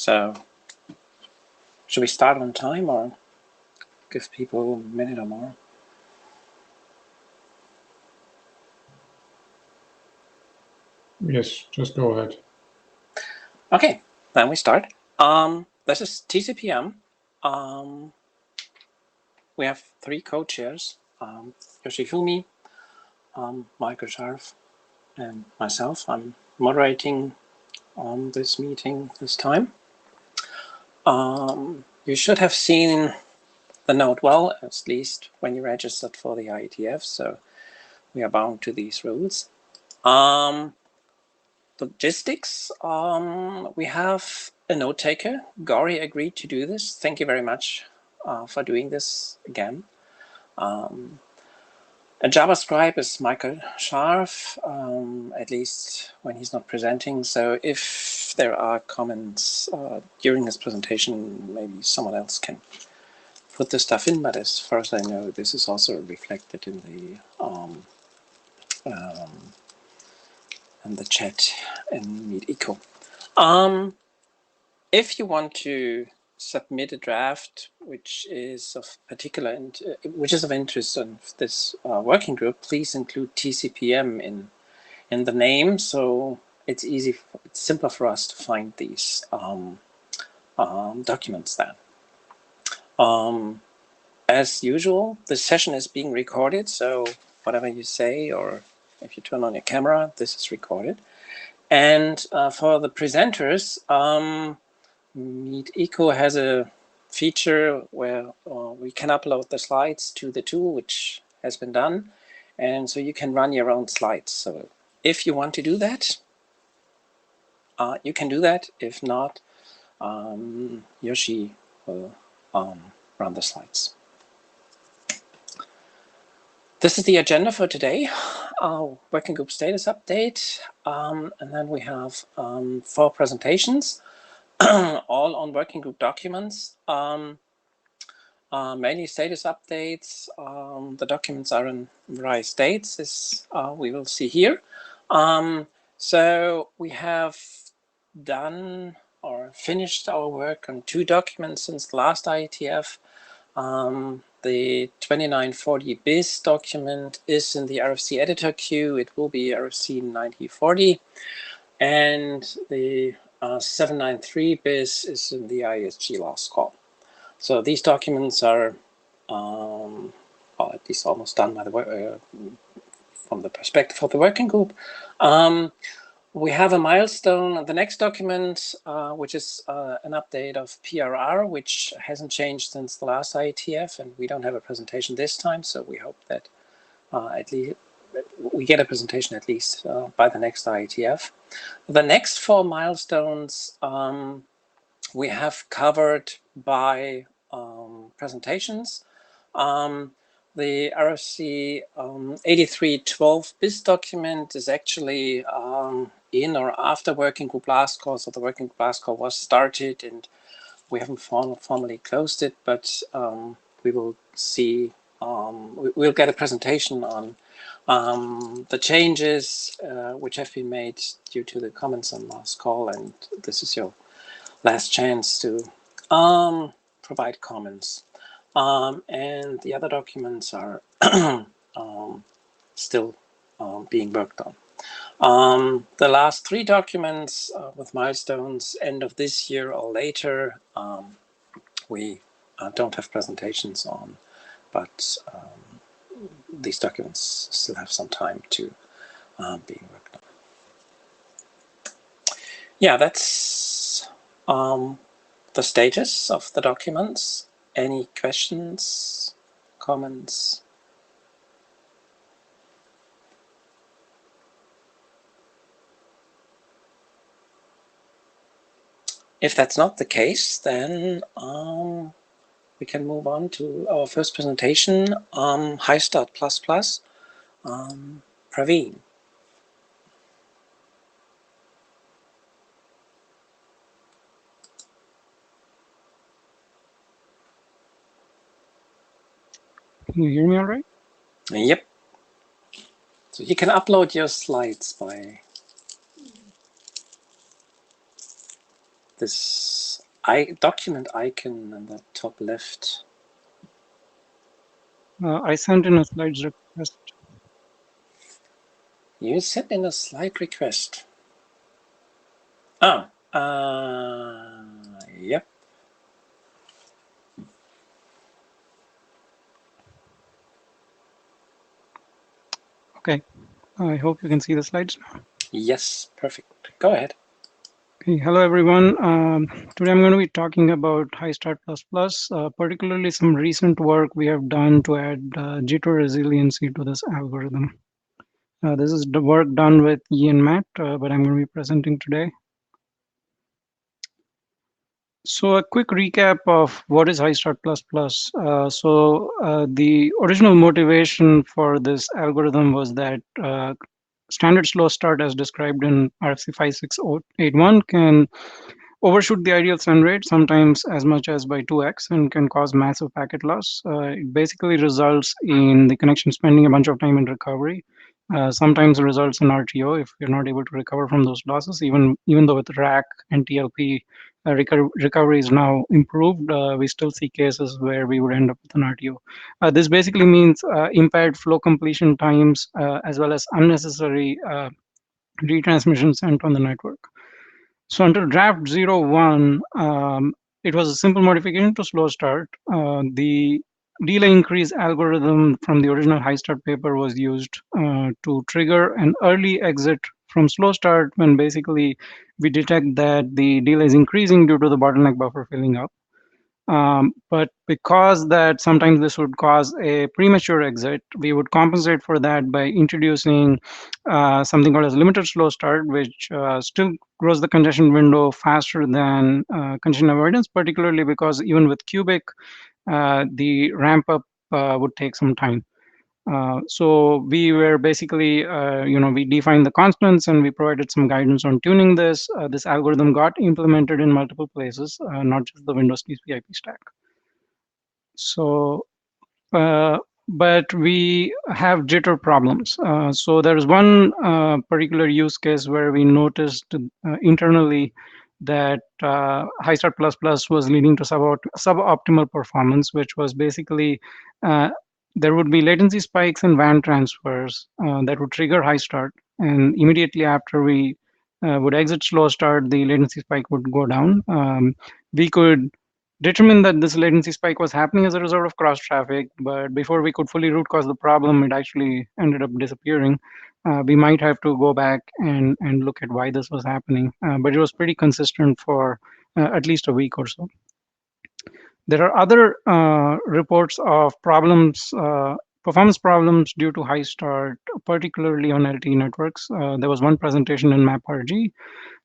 So, should we start on time or give people a minute or more? Yes, just go ahead. Okay, then we start. This is TCPM. We have 3 co-chairs, Yoshifumi, Michael Scharf, and myself. I'm moderating on this meeting this time. You should have seen the note well, at least when you registered for the IETF, so we are bound to these rules. Logistics, we have a note taker. Gori agreed to do this. Thank you very much for doing this again. A JavaScribe is Michael Scharf, at least when he's not presenting. So if there are comments during his presentation, maybe someone else can put the stuff in. But as far as I know, this is also reflected in the chat in Meet Eco. If you want to submit a draft which is of interest in this working group, please include TCPM in the name, so it's simpler for us to find these documents then. As usual, this session is being recorded, so whatever you say, or if you turn on your camera, this is recorded. And for the presenters, Meet Eco has a feature where we can upload the slides to the tool, which has been done. And so you can run your own slides. So if you want to do that, you can do that. If not, Yoshi will run the slides. This is the agenda for today. Working group status update. And then we have 4 presentations. All on working group documents, mainly status updates. The documents are in various states, as we will see here. So we have done or finished our work on 2 documents since the last IETF. The 2940 BIS document is in the RFC editor queue. It will be RFC 9040. And the 793 BIS is in the ISG last call. So these documents are at least almost done by the from the perspective of the working group. We have a milestone. The next document, which is an update of PRR, which hasn't changed since the last IETF, and we don't have a presentation this time. So we hope that at least we get a presentation at least by the next IETF. The next 4 milestones we have covered by presentations. The RFC 8312 BIS document is actually in or after working group last call. So the working group last call was started and we haven't formally closed it, but we will see, we'll get a presentation on the changes which have been made due to the comments on last call, and this is your last chance to provide comments. And the other documents are still being worked on. The last 3 documents with milestones end of this year or later, we don't have presentations on, but these documents still have some time to being worked on. Yeah, that's the status of the documents. Any questions, comments? If that's not the case, then we can move on to our first presentation, HiStart++, Praveen. Can you hear me all right? Yep. So you can upload your slides by this document icon in the top left. I sent in a slides request. You sent in a slide request. Oh, yep. Okay, I hope you can see the slides now. Yes, perfect. Go ahead. Okay, hello everyone. Today I'm going to be talking about HiStart++, particularly some recent work we have done to add jitter resiliency to this algorithm. This is the work done with Ian Matt, but I'm going to be presenting today. So a quick recap of what is HiStart++. The original motivation for this algorithm was that standard slow start as described in RFC 56081 can overshoot the ideal send rate, sometimes as much as by 2x, and can cause massive packet loss. It basically results in the connection spending a bunch of time in recovery. Sometimes results in RTO if you're not able to recover from those losses, even though with RAC and TLP recovery is now improved, we still see cases where we would end up with an RTO. This basically means impaired flow completion times as well as unnecessary retransmission sent on the network. So until draft 01, it was a simple modification to slow start. The delay increase algorithm from the original HiStart paper was used to trigger an early exit from slow start when basically we detect that the delay is increasing due to the bottleneck buffer filling up. But because that sometimes this would cause a premature exit, we would compensate for that by introducing something called as limited slow start, which still grows the congestion window faster than congestion avoidance, particularly because even with cubic, the ramp up would take some time. So we were basically, we defined the constants and we provided some guidance on tuning this. This algorithm got implemented in multiple places, not just the Windows TCP IP stack. So, but we have jitter problems. So there is one particular use case where we noticed internally that HiStart++ was leading to suboptimal performance, which was basically there would be latency spikes in WAN transfers that would trigger high start, and immediately after we would exit slow start, the latency spike would go down. We could determine that this latency spike was happening as a result of cross traffic, but before we could fully root cause the problem, it actually ended up disappearing. We might have to go back and look at why this was happening, but it was pretty consistent for at least a week or so. There are other reports of problems, performance problems due to high start, particularly on LTE networks. There was one presentation in MapRG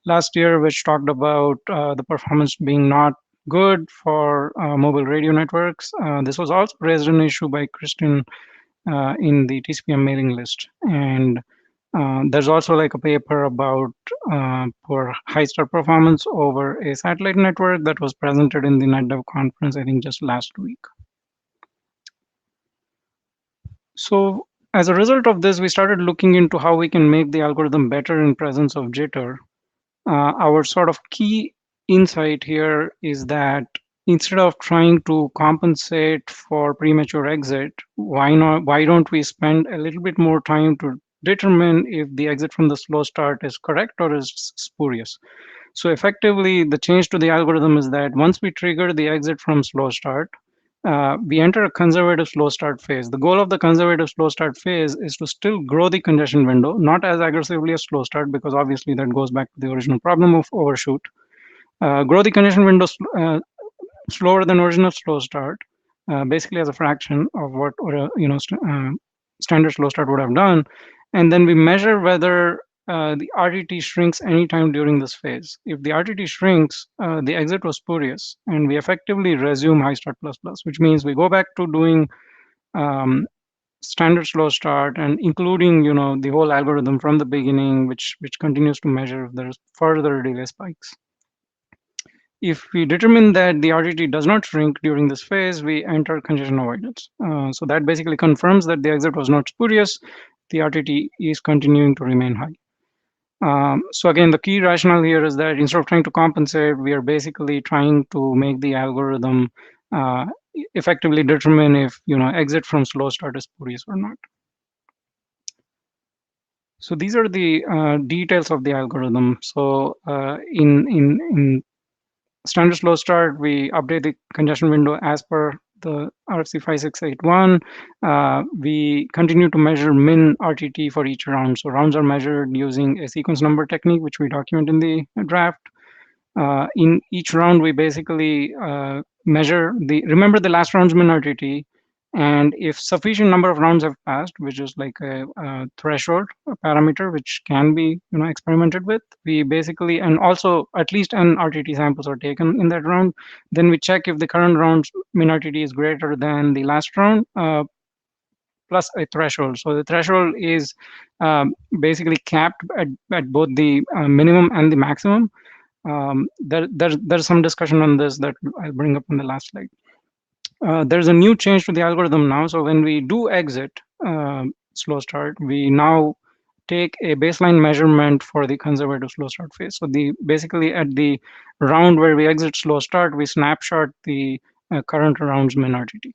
last year which talked about the performance being not good for mobile radio networks. This was also raised an issue by Christian in the TCPM mailing list. And there's also like a paper about poor high start performance over a satellite network that was presented in the NetDev conference, I think just last week. So as a result of this, we started looking into how we can make the algorithm better in presence of jitter. Our sort of key insight here is that instead of trying to compensate for premature exit, why don't we spend a little bit more time to determine if the exit from the slow start is correct or is spurious. So effectively, the change to the algorithm is that once we trigger the exit from slow start, we enter a conservative slow start phase. The goal of the conservative slow start phase is to still grow the congestion window, not as aggressively as slow start, because obviously that goes back to the original problem of overshoot. Grow the congestion window slower than original slow start, basically as a fraction of what standard slow start would have done. And then we measure whether the RTT shrinks anytime during this phase. If the RTT shrinks, the exit was spurious, and we effectively resume HiStart++, which means we go back to doing standard slow start and including the whole algorithm from the beginning, which continues to measure if there's further delay spikes. If we determine that the RTT does not shrink during this phase, we enter congestion avoidance. So that basically confirms that the exit was not spurious. The RTT is continuing to remain high. So again, the key rationale here is that instead of trying to compensate, we are basically trying to make the algorithm effectively determine if exit from slow start is spurious or not. So these are the details of the algorithm. So in standard slow start, we update the congestion window as per the RFC 5681. We continue to measure min RTT for each round. So rounds are measured using a sequence number technique, which we document in the draft. In each round, we basically measure remember the last round's min RTT, and if sufficient number of rounds have passed, which is like a threshold a parameter which can be experimented with, we basically, and also at least n RTT samples are taken in that round, then we check if the current round's min RTT is greater than the last round plus a threshold. So the threshold is basically capped at both the minimum and the maximum. There's some discussion on this that I'll bring up in the last slide. There's a new change to the algorithm now. So when we do exit slow start, we now take a baseline measurement for the conservative slow start phase. So basically at the round where we exit slow start, we snapshot the current round's min RTT.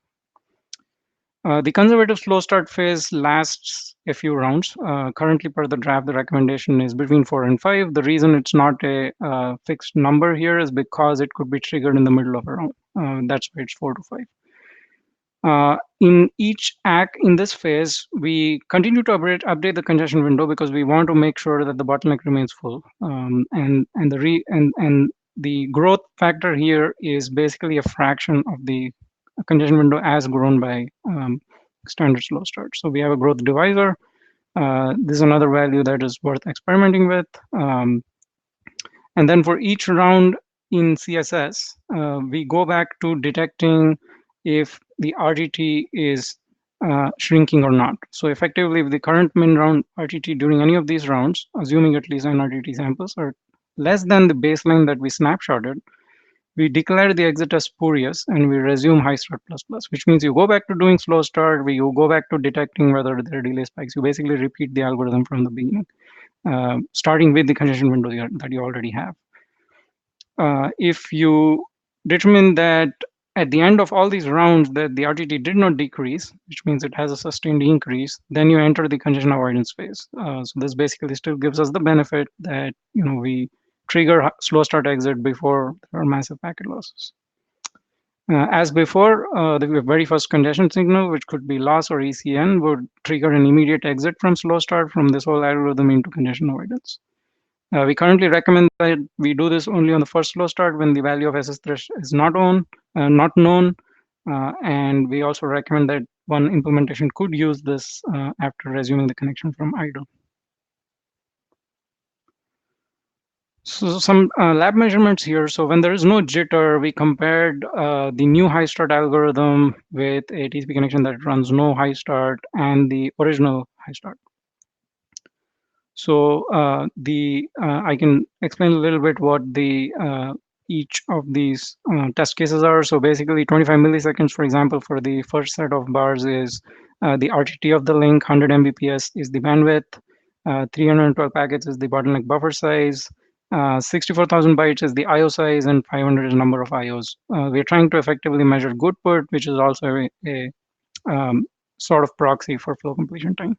The conservative slow start phase lasts a few rounds. Currently, per the draft, the recommendation is between 4 and 5. The reason it's not a fixed number here is because it could be triggered in the middle of a round. That's why it's 4 to 5. In each act in this phase, we continue to update the congestion window because we want to make sure that the bottleneck remains full. And the growth factor here is basically a fraction of the congestion window as grown by standard slow start. So we have a growth divisor. This is another value that is worth experimenting with. And then for each round in CSS, we go back to detecting if the RTT is shrinking or not. So effectively, if the current min round RTT during any of these rounds, assuming at least n RTT samples, are less than the baseline that we snapshotted, we declare the exit as spurious and we resume high start plus plus, which means you go back to doing slow start, you go back to detecting whether there are delay spikes. You basically repeat the algorithm from the beginning, starting with the congestion window that you already have. If you determine that at the end of all these rounds that the RTT did not decrease, which means it has a sustained increase, then you enter the congestion avoidance phase. So this basically still gives us the benefit that we trigger slow start exit before there are massive packet losses. As before, the very first congestion signal, which could be loss or ECN, would trigger an immediate exit from slow start from this whole algorithm into congestion avoidance. We currently recommend that we do this only on the first slow start when the value of SS thresh is not known. And we also recommend that one implementation could use this after resuming the connection from idle. So some lab measurements here. So when there is no jitter, we compared the new high start algorithm with a TCP connection that runs no high start and the original high start. So I can explain a little bit what each of these test cases are. So basically 25 milliseconds, for example, for the first set of bars is the RTT of the link, 100 Mbps is the bandwidth, 312 packets is the bottleneck buffer size, 64,000 bytes is the IO size, and 500 is number of IOs. We're trying to effectively measure good put, which is also a sort of proxy for flow completion time.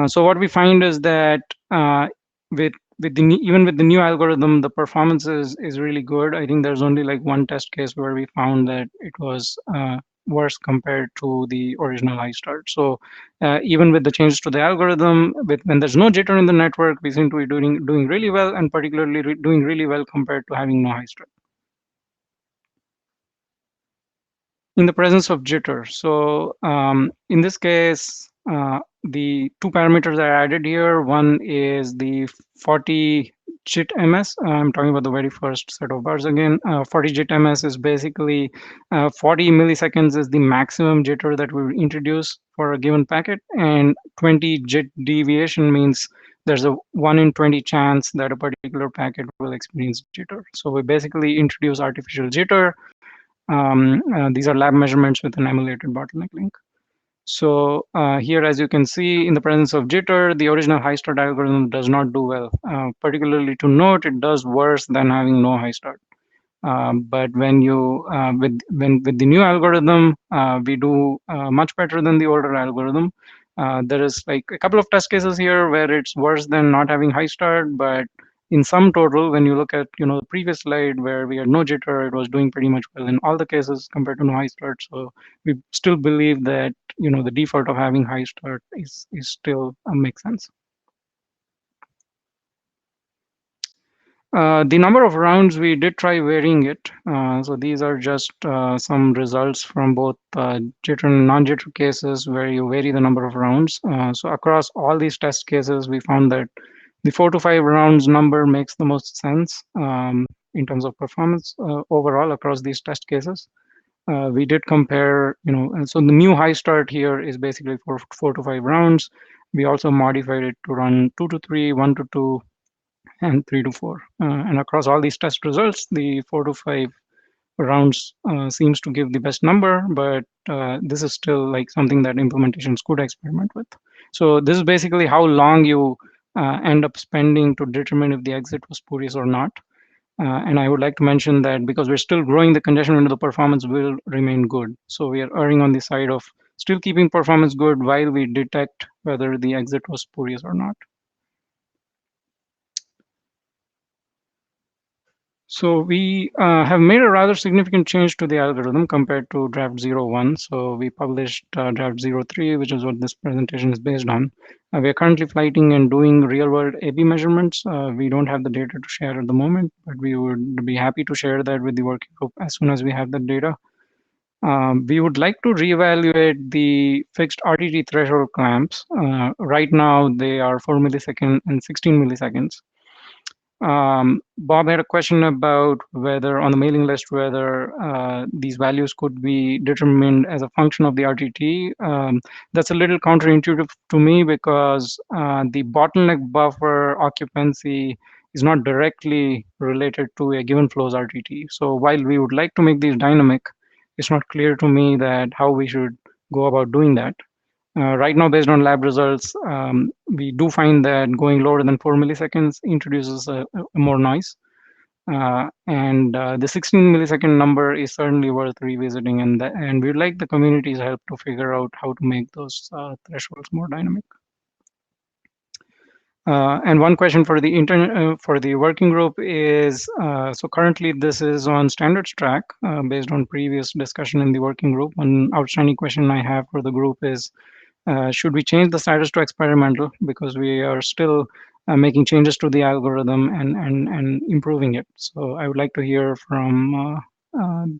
So what we find is that even with the new algorithm, the performance is really good. I think there's only like one test case where we found that it was worse compared to the original high start. So even with the changes to the algorithm, when there's no jitter in the network, we seem to be doing really well, and particularly doing really well compared to having no high start. In the presence of jitter. So in this case, the two parameters are added here. One is the 40 JIT MS. I'm talking about the very first set of bars again. 40 JIT MS is basically 40 milliseconds is the maximum jitter that we introduce for a given packet, and 20 JIT deviation means there's a 1 in 20 chance that a particular packet will experience jitter. So we basically introduce artificial jitter. These are lab measurements with an emulated bottleneck link. So here, as you can see, in the presence of jitter, the original high start algorithm does not do well. Particularly to note, it does worse than having no high start. But when you with the new algorithm, we do much better than the older algorithm. There is like a couple of test cases here where it's worse than not having high start, but in sum total, when you look at the previous slide where we had no jitter, it was doing pretty much well in all the cases compared to no high start. So we still believe that the default of having high start is still makes sense. The number of rounds, we did try varying it. So these are just some results from both jitter and non-jitter cases where you vary the number of rounds. So across all these test cases, we found that the 4 to 5 rounds number makes the most sense in terms of performance overall across these test cases. We did compare, and so the new high start here is basically for 4 to 5 rounds. We also modified it to run 2 to 3, 1 to 2, and 3 to 4. And across all these test results, the 4 to 5 rounds seems to give the best number, but this is still like something that implementations could experiment with. So this is basically how long you end up spending to determine if the exit was spurious or not. And I would like to mention that because we're still growing the congestion window, the performance will remain good. So we are erring on the side of still keeping performance good while we detect whether the exit was spurious or not. So we have made a rather significant change to the algorithm compared to draft 01. So we published draft 03, which is what this presentation is based on. We are currently flighting and doing real-world A/B measurements. We don't have the data to share at the moment, but we would be happy to share that with the working group as soon as we have the data. We would like to reevaluate the fixed RTT threshold clamps. Right now, they are 4 milliseconds and 16 milliseconds. Bob had a question about whether on the mailing list, whether these values could be determined as a function of the RTT. That's a little counterintuitive to me because the bottleneck buffer occupancy is not directly related to a given flow's RTT. So while we would like to make these dynamic, it's not clear to me that how we should go about doing that. Right now, based on lab results, we do find that going lower than 4 milliseconds introduces a more noise. And the 16 millisecond number is certainly worth revisiting, and we'd like the community's help to figure out how to make those thresholds more dynamic. And one question for the working group is, so currently this is on standards track based on previous discussion in the working group. One outstanding question I have for the group is, should we change the status to experimental because we are still making changes to the algorithm and improving it? So I would like to hear from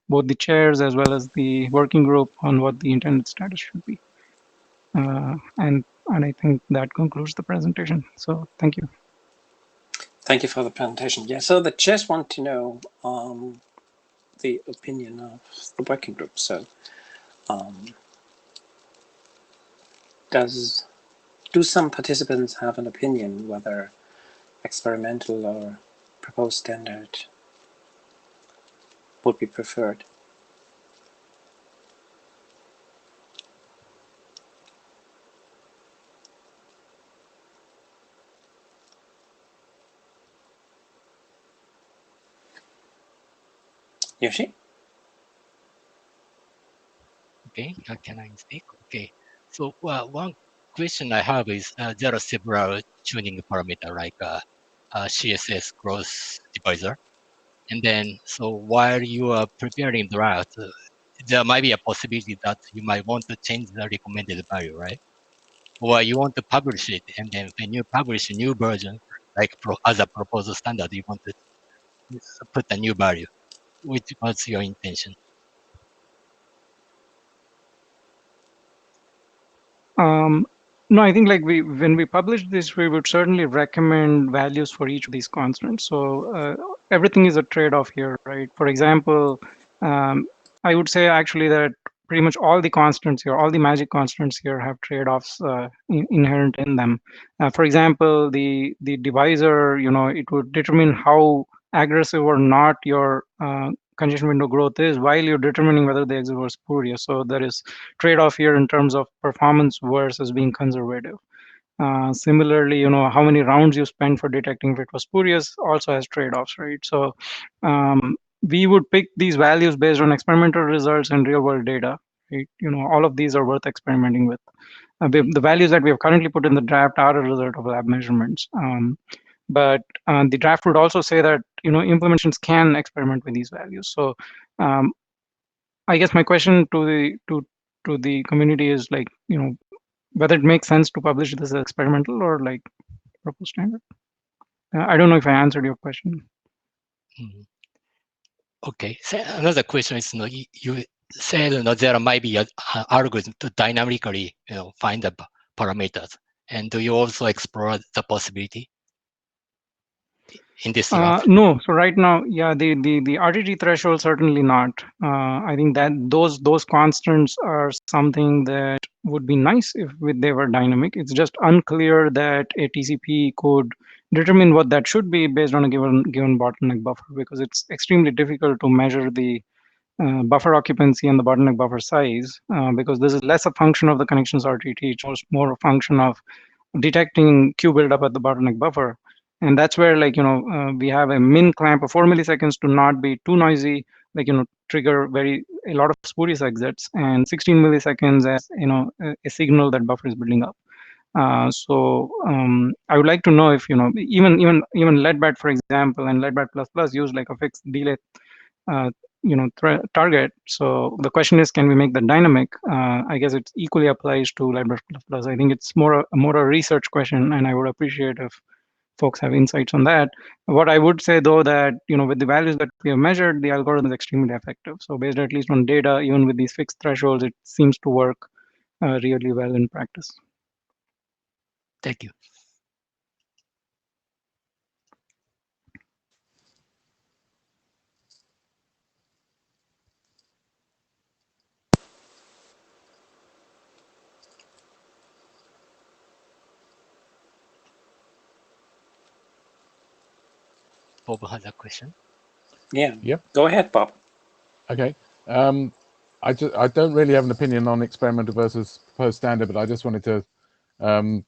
both the chairs as well as the working group on what the intended status should be. And I think that concludes the presentation. So thank you. Thank you for the presentation. Yeah, so the chairs want to know the opinion of the working group. So do some participants have an opinion whether experimental or proposed standard would be preferred? Yoshi? Okay, can I speak? Okay, so one question I have is there are several tuning parameter like CSS growth divisor, and then so while you are preparing the route, there might be a possibility that you might want to change the recommended value, right? Or you want to publish it, and then when you publish a new version, like as a proposal standard, you want to put a new value. Which was your intention? No, I think like when we publish this, we would certainly recommend values for each of these constants. So everything is a trade-off here, right? For example, I would say actually that pretty much all the constants here, all the magic constants here have trade-offs inherent in them. For example, the divisor, it would determine how aggressive or not your congestion window growth is while you're determining whether the exit was spurious. So there is trade-off here in terms of performance versus being conservative. Similarly, how many rounds you spend for detecting if it was spurious also has trade-offs, right? So we would pick these values based on experimental results and real-world data, right? All of these are worth experimenting with. The values that we have currently put in the draft are a result of lab measurements. But the draft would also say that implementations can experiment with these values. So I guess my question to the community is like, whether it makes sense to publish this as experimental or like proposed standard. I don't know if I answered your question. Okay. So another question is, you said there might be an algorithm to dynamically find the parameters, and do you also explore the possibility in this draft? No. So right now, yeah, the RTT threshold certainly not. I think that those constants are something that would be nice if they were dynamic. It's just unclear that a TCP could determine what that should be based on a given bottleneck buffer, because it's extremely difficult to measure the buffer occupancy and the bottleneck buffer size, because this is less a function of the connections RTT. It's more a function of detecting queue buildup at the bottleneck buffer. And that's where, like, we have a min clamp of 4 milliseconds to not be too noisy, like, trigger a lot of spurious exits, and 16 milliseconds as, a signal that buffer is building up. So I would like to know if, even LEDBAT, for example, and LEDBAT++ use like a fixed delay, target. So the question is, can we make that dynamic? I guess it equally applies to LEDBAT++. I think it's more a research question, and I would appreciate if folks have insights on that. What I would say, though, that with the values that we have measured, the algorithm is extremely effective. So based at least on data, even with these fixed thresholds, it seems to work really well in practice. Thank you. Bob has a question. Yeah. Yep. Go ahead, Bob. Okay. I don't really have an opinion on experimental versus proposed standard, but I just wanted to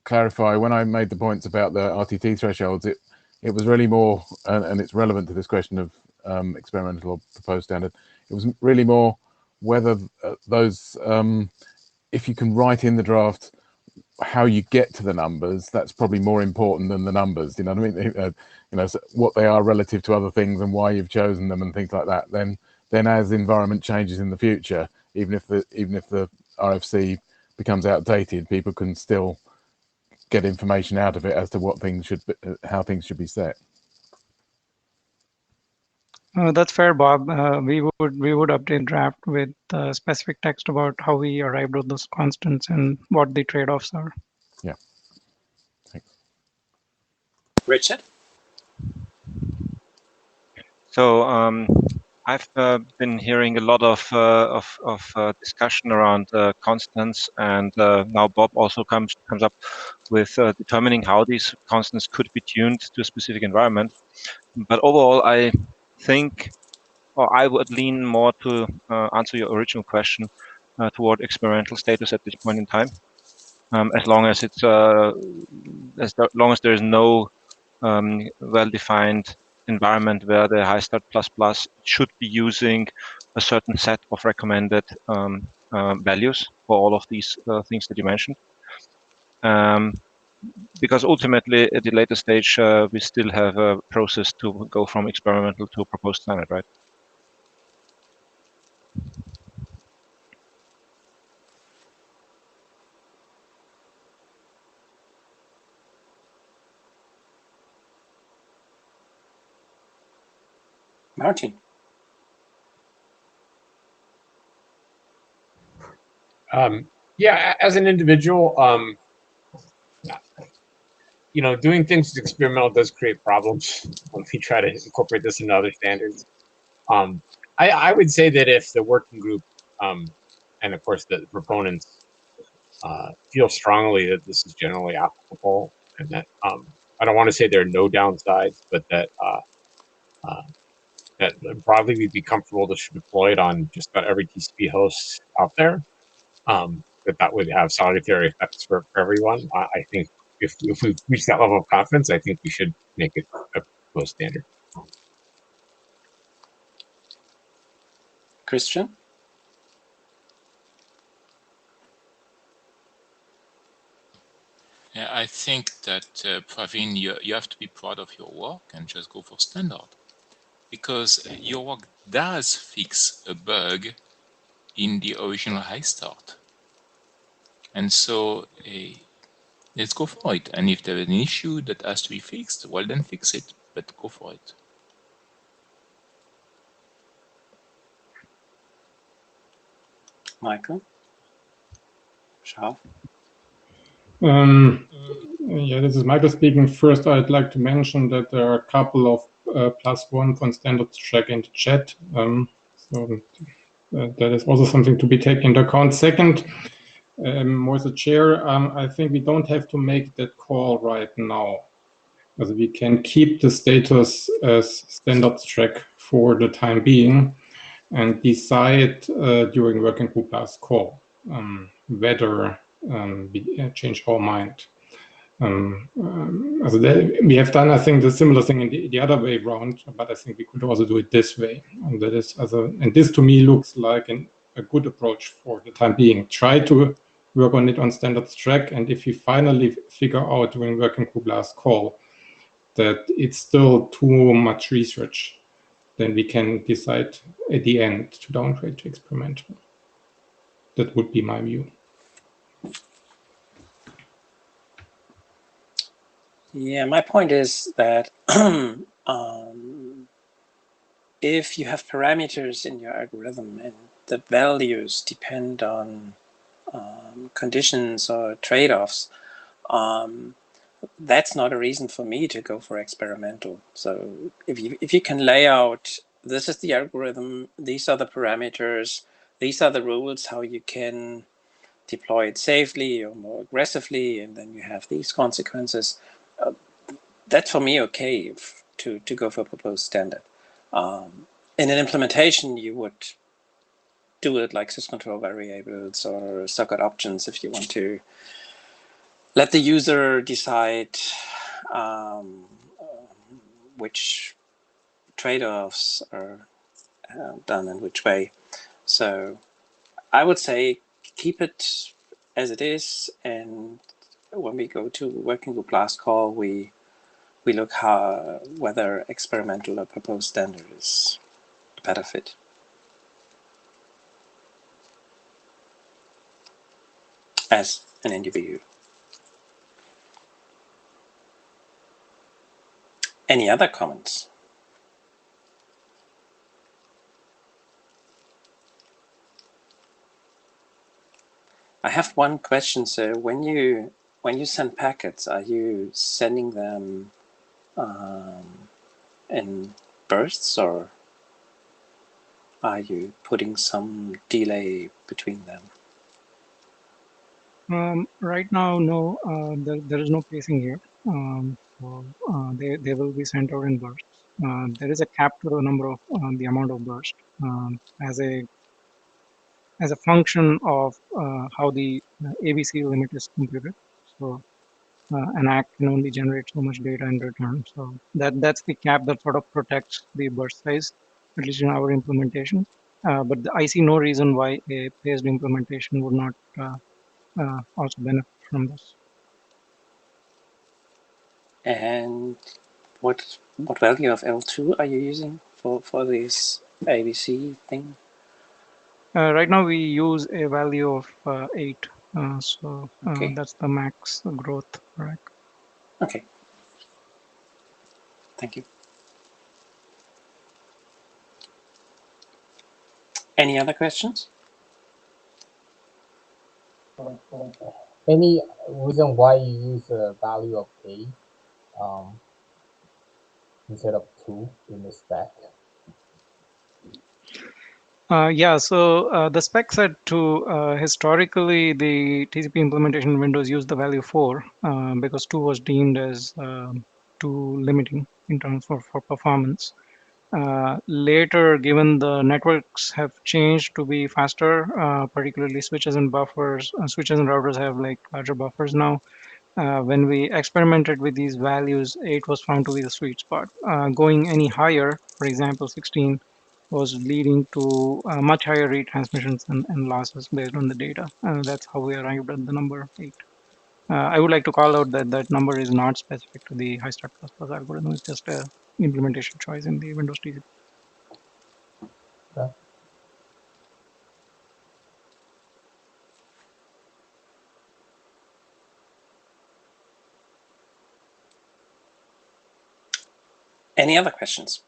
clarify when I made the points about the RTT thresholds. It was really more, and it's relevant to this question of experimental or proposed standard. It was really more whether those, if you can write in the draft how you get to the numbers, that's probably more important than the numbers. You know what I mean? So what they are relative to other things and why you've chosen them and things like that. Then as the environment changes in the future, even if the RFC becomes outdated, people can still get information out of it as to what things should be, how things should be set. That's fair, Bob. We would update draft with specific text about how we arrived at those constants and what the trade-offs are. Yeah. Thanks. Richard? So I've been hearing a lot of discussion around constants, and now Bob also comes up with determining how these constants could be tuned to a specific environment. But overall, I think, or I would lean more to answer your original question toward experimental status at this point in time, as long as it's long as there is no well-defined environment where the HiStart++ should be using a certain set of recommended values for all of these things that you mentioned. Because ultimately, at the later stage, we still have a process to go from experimental to proposed standard, right? Martin? Yeah, as an individual, doing things with experimental does create problems when we try to incorporate this into other standards. I would say that if the working group, and of course the proponents, feel strongly that this is generally applicable, and that I don't want to say there are no downsides, but that that broadly we'd be comfortable to deploy it on just about every TCP host out there. That would have salutary effects for everyone. I think if we've reached that level of confidence, I think we should make it a proposed standard. Christian? Yeah, I think that, Praveen, you have to be proud of your work and just go for standard. Because your work does fix a bug in the original high start. And so let's go for it. And if there's an issue that has to be fixed, well, then fix it, but go for it. Michael? Scharf? Yeah, this is Michael speaking. First, I'd like to mention that there are a couple of +1 on standards track in the chat. So that is also something to be taken into account. Second, more the chair, I think we don't have to make that call right now. Because we can keep the status as standards track for the time being and decide during working group last call whether we change our mind. We have done, I think, the similar thing in the other way around, but I think we could also do it this way. And that is, and this to me looks like a good approach for the time being. Try to work on it on standards track, and if we finally figure out during working group last call that it's still too much research, then we can decide at the end to downgrade to experimental. That would be my view. Yeah, my point is that if you have parameters in your algorithm and the values depend on conditions or trade-offs, that's not a reason for me to go for experimental. So if you can lay out, this is the algorithm, these are the parameters, these are the rules, how you can deploy it safely or more aggressively, and then you have these consequences, that's for me okay to go for proposed standard. In an implementation, you would do it like syscontrol variables or socket options if you want to let the user decide which trade-offs are done in which way. So I would say keep it as it is, and when we go to working group last call, we look whether experimental or proposed standard is a better fit. As an individual. Any other comments? I have one question. So when you send packets, are you sending them in bursts, or are you putting some delay between them? Right now, no, there is no pacing here. So they will be sent out in bursts. There is a cap to the number of the amount of burst as a function of how the ABC limit is computed. So an ACK can only generate so much data in return. So that's the cap that sort of protects the burst size, at least in our implementation. But I see no reason why a paced implementation would not also benefit from this. And what value of L2 are you using for this ABC thing? Right now we use a value of 8, so Okay. that's the max growth, right? Okay. Thank you. Any other questions? Any reason why you use a value of 8 instead of 2 in the spec? Yeah, so the spec said to historically the TCP implementation Windows used the value 4 because 2 was deemed as too limiting in terms for performance. Later, given the networks have changed to be faster, particularly switches and buffers, switches and routers have like larger buffers now. When we experimented with these values, 8 was found to be the sweet spot. Going any higher, for example, 16, was leading to much higher retransmissions and losses based on the data. That's how we arrived at the number 8. I would like to call out that that number is not specific to the high-start plus algorithm. It's just a implementation choice in the Windows TCP. Okay. Any other questions?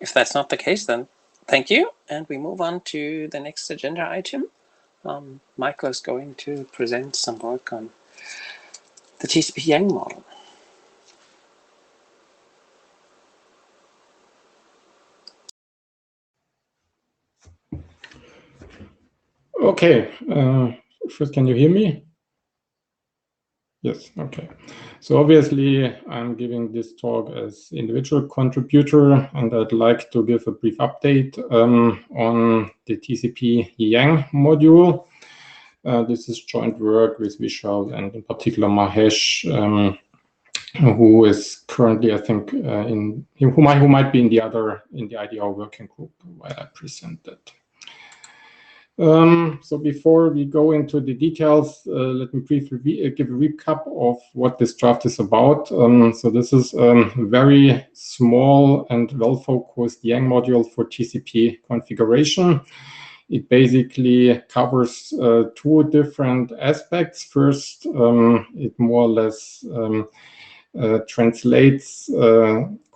If that's not the case, then thank you. And we move on to the next agenda item. Michael is going to present some work on the TCP-Yang model. Okay, first, can you hear me? Yes, okay. So obviously, I'm giving this talk as individual contributor, and I'd like to give a brief update on the TCP-Yang module. This is joint work with Vishal and in particular Mahesh, who is currently, I think, who might be in the IDR working group while I present that. So before we go into the details, let me briefly give a recap of what this draft is about. So this is a very small and well-focused Yang module for TCP configuration. It basically covers two different aspects. First, it more or less translates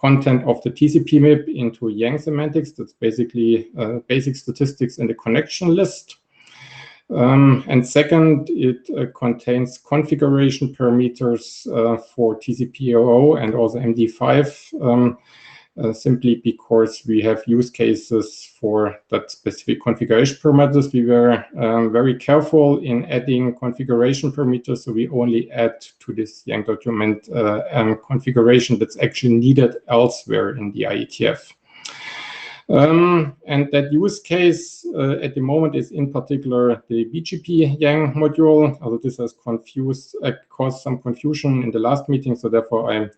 content of the TCP MIP into Yang semantics. That's basically basic statistics in the connection list. And second, it contains configuration parameters for TCP/OO and also MD5, simply because we have use cases for that specific configuration parameters. We were very careful in adding configuration parameters, so we only add to this Yang document configuration that's actually needed elsewhere in the IETF. And that use case at the moment is in particular the BGP Yang module. Although this has caused some confusion in the last meeting, so therefore I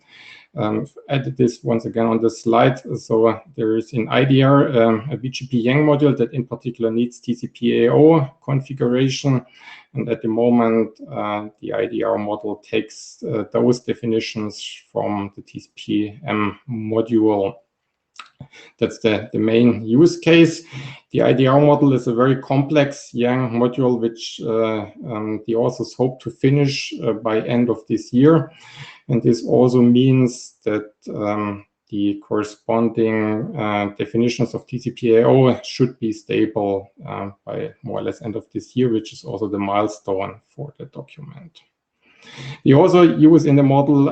added this once again on the slide. So there is in IDR a BGP Yang module that in particular needs TCP/AO configuration. And at the moment, the IDR model takes those definitions from the TCP/M module. That's the main use case. The IDR model is a very complex Yang module, which the authors hope to finish by end of this year. And this also means that the corresponding definitions of TCP/AO should be stable by more or less end of this year, which is also the milestone for the document. We also use in the model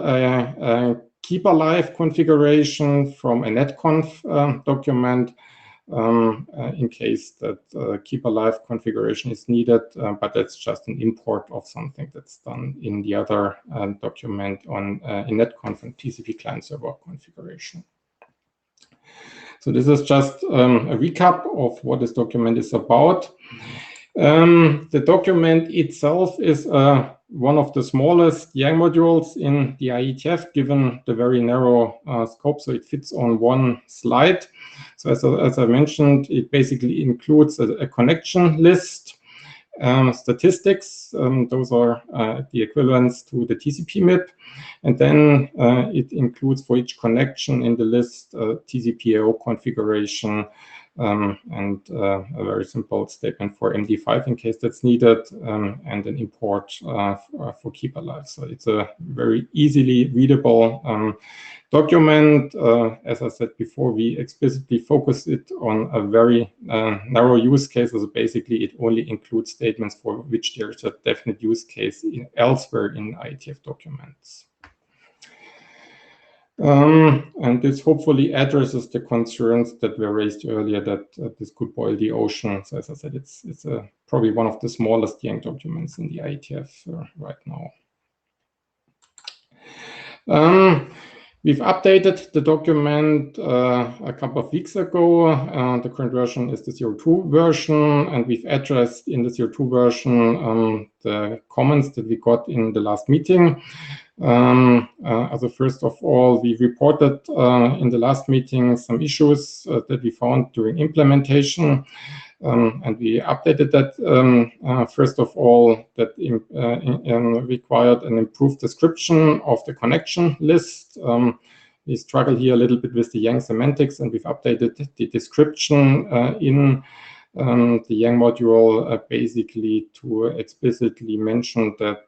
keep alive configuration from a netconf document in case that keep alive configuration is needed, but that's just an import of something that's done in the other document on in netconf and TCP client server configuration. So this is just a recap of what this document is about. The document itself is one of the smallest Yang modules in the IETF, given the very narrow scope, so it fits on one slide. So as I mentioned, it basically includes a connection list, statistics, those are the equivalents to the TCP MIP, and then it includes for each connection in the list TCP/AO configuration, and a very simple statement for MD5 in case that's needed, and an import for keep alive. So it's a very easily readable document. As I said before, we explicitly focus it on a very narrow use case. So basically, it only includes statements for which there is a definite use case elsewhere in IETF documents. And this hopefully addresses the concerns that were raised earlier that this could boil the ocean. So as I said, it's probably one of the smallest Yang documents in the IETF right now. We've updated the document a couple of weeks ago. The current version is the 02 version, and we've addressed in the 02 version the comments that we got in the last meeting. Also, first of all, we reported in the last meeting some issues that we found during implementation. And we updated that, first of all, that required an improved description of the connection list. We struggle here a little bit with the Yang semantics, and we've updated the description in the Yang module basically to explicitly mention that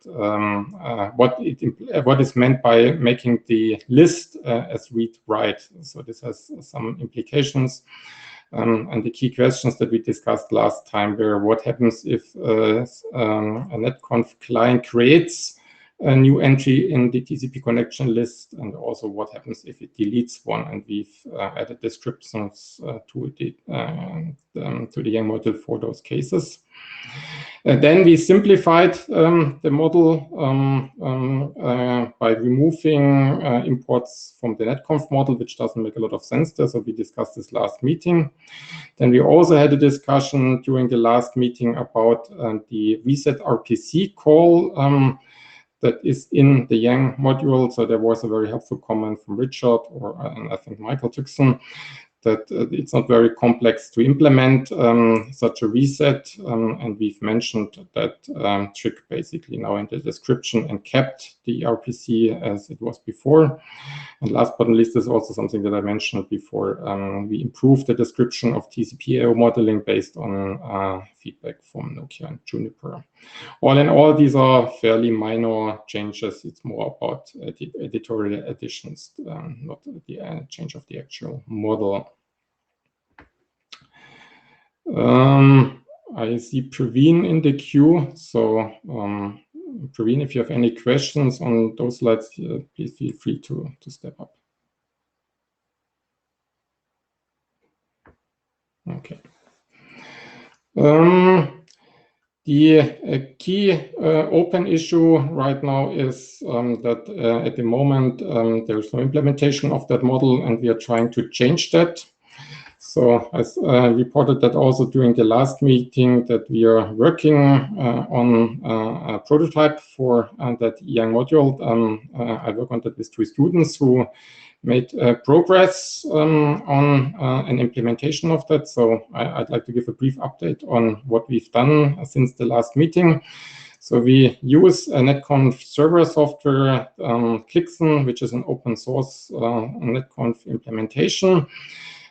what is meant by making the list as read-write. So this has some implications. And the key questions that we discussed last time were what happens if a netconf client creates a new entry in the TCP connection list, and also what happens if it deletes one. And we've added descriptions to the Yang module for those cases. And then we simplified the model by removing imports from the netconf model, which doesn't make a lot of sense there. So we discussed this last meeting. Then we also had a discussion during the last meeting about the reset RPC call that is in the Yang module. So there was a very helpful comment from Richard, and I think Michael Tixon, that it's not very complex to implement such a reset. And we've mentioned that trick basically now in the description and kept the RPC as it was before. And last but not least, is also something that I mentioned before. We improved the description of TCP/AO modeling based on feedback from Nokia and Juniper. All in all, these are fairly minor changes. It's more about the editorial additions, not the change of the actual model. I see Praveen in the queue. So Praveen, if you have any questions on those slides, please feel free to step up. Okay. The key open issue right now is that at the moment there's no implementation of that model, and we are trying to change that. So I reported that also during the last meeting that we are working on a prototype for that Yang module. I work on that with 2 students who made progress on an implementation of that. So I'd like to give a brief update on what we've done since the last meeting. So we use a netconf server software, Clixon, which is an open source netconf implementation.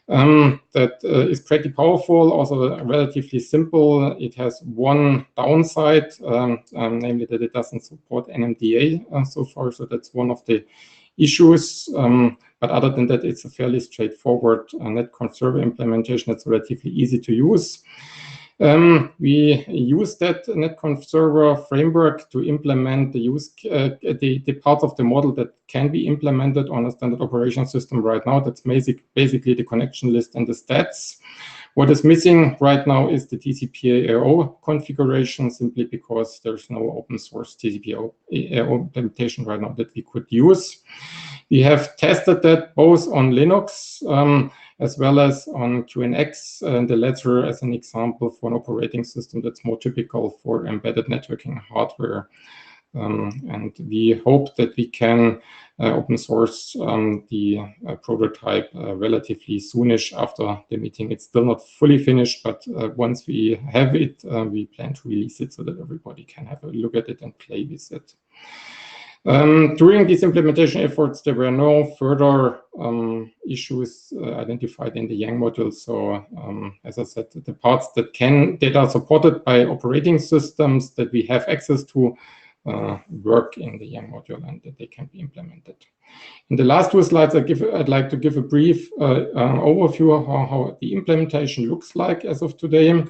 That is pretty powerful, also relatively simple. It has one downside, namely that it doesn't support NMDA so far. So that's one of the issues. But other than that, it's a fairly straightforward netconf server implementation. It's relatively easy to use. We use that netconf server framework to implement the part of the model that can be implemented on a standard operation system right now. That's basically the connection list and the stats. What is missing right now is the TCP/AO configuration, simply because there's no open source TCP/AO implementation right now that we could use. We have tested that both on Linux as well as on QNX, and the latter as an example for an operating system that's more typical for embedded networking hardware. And we hope that we can open source the prototype relatively soonish after the meeting. It's still not fully finished, but once we have it, we plan to release it so that everybody can have a look at it and play with it. During these implementation efforts, there were no further issues identified in the Yang module. So as I said, the parts that are supported by operating systems that we have access to work in the Yang module, and that they can be implemented. In the last 2 slides, I'd like to give a brief overview of how the implementation looks like as of today.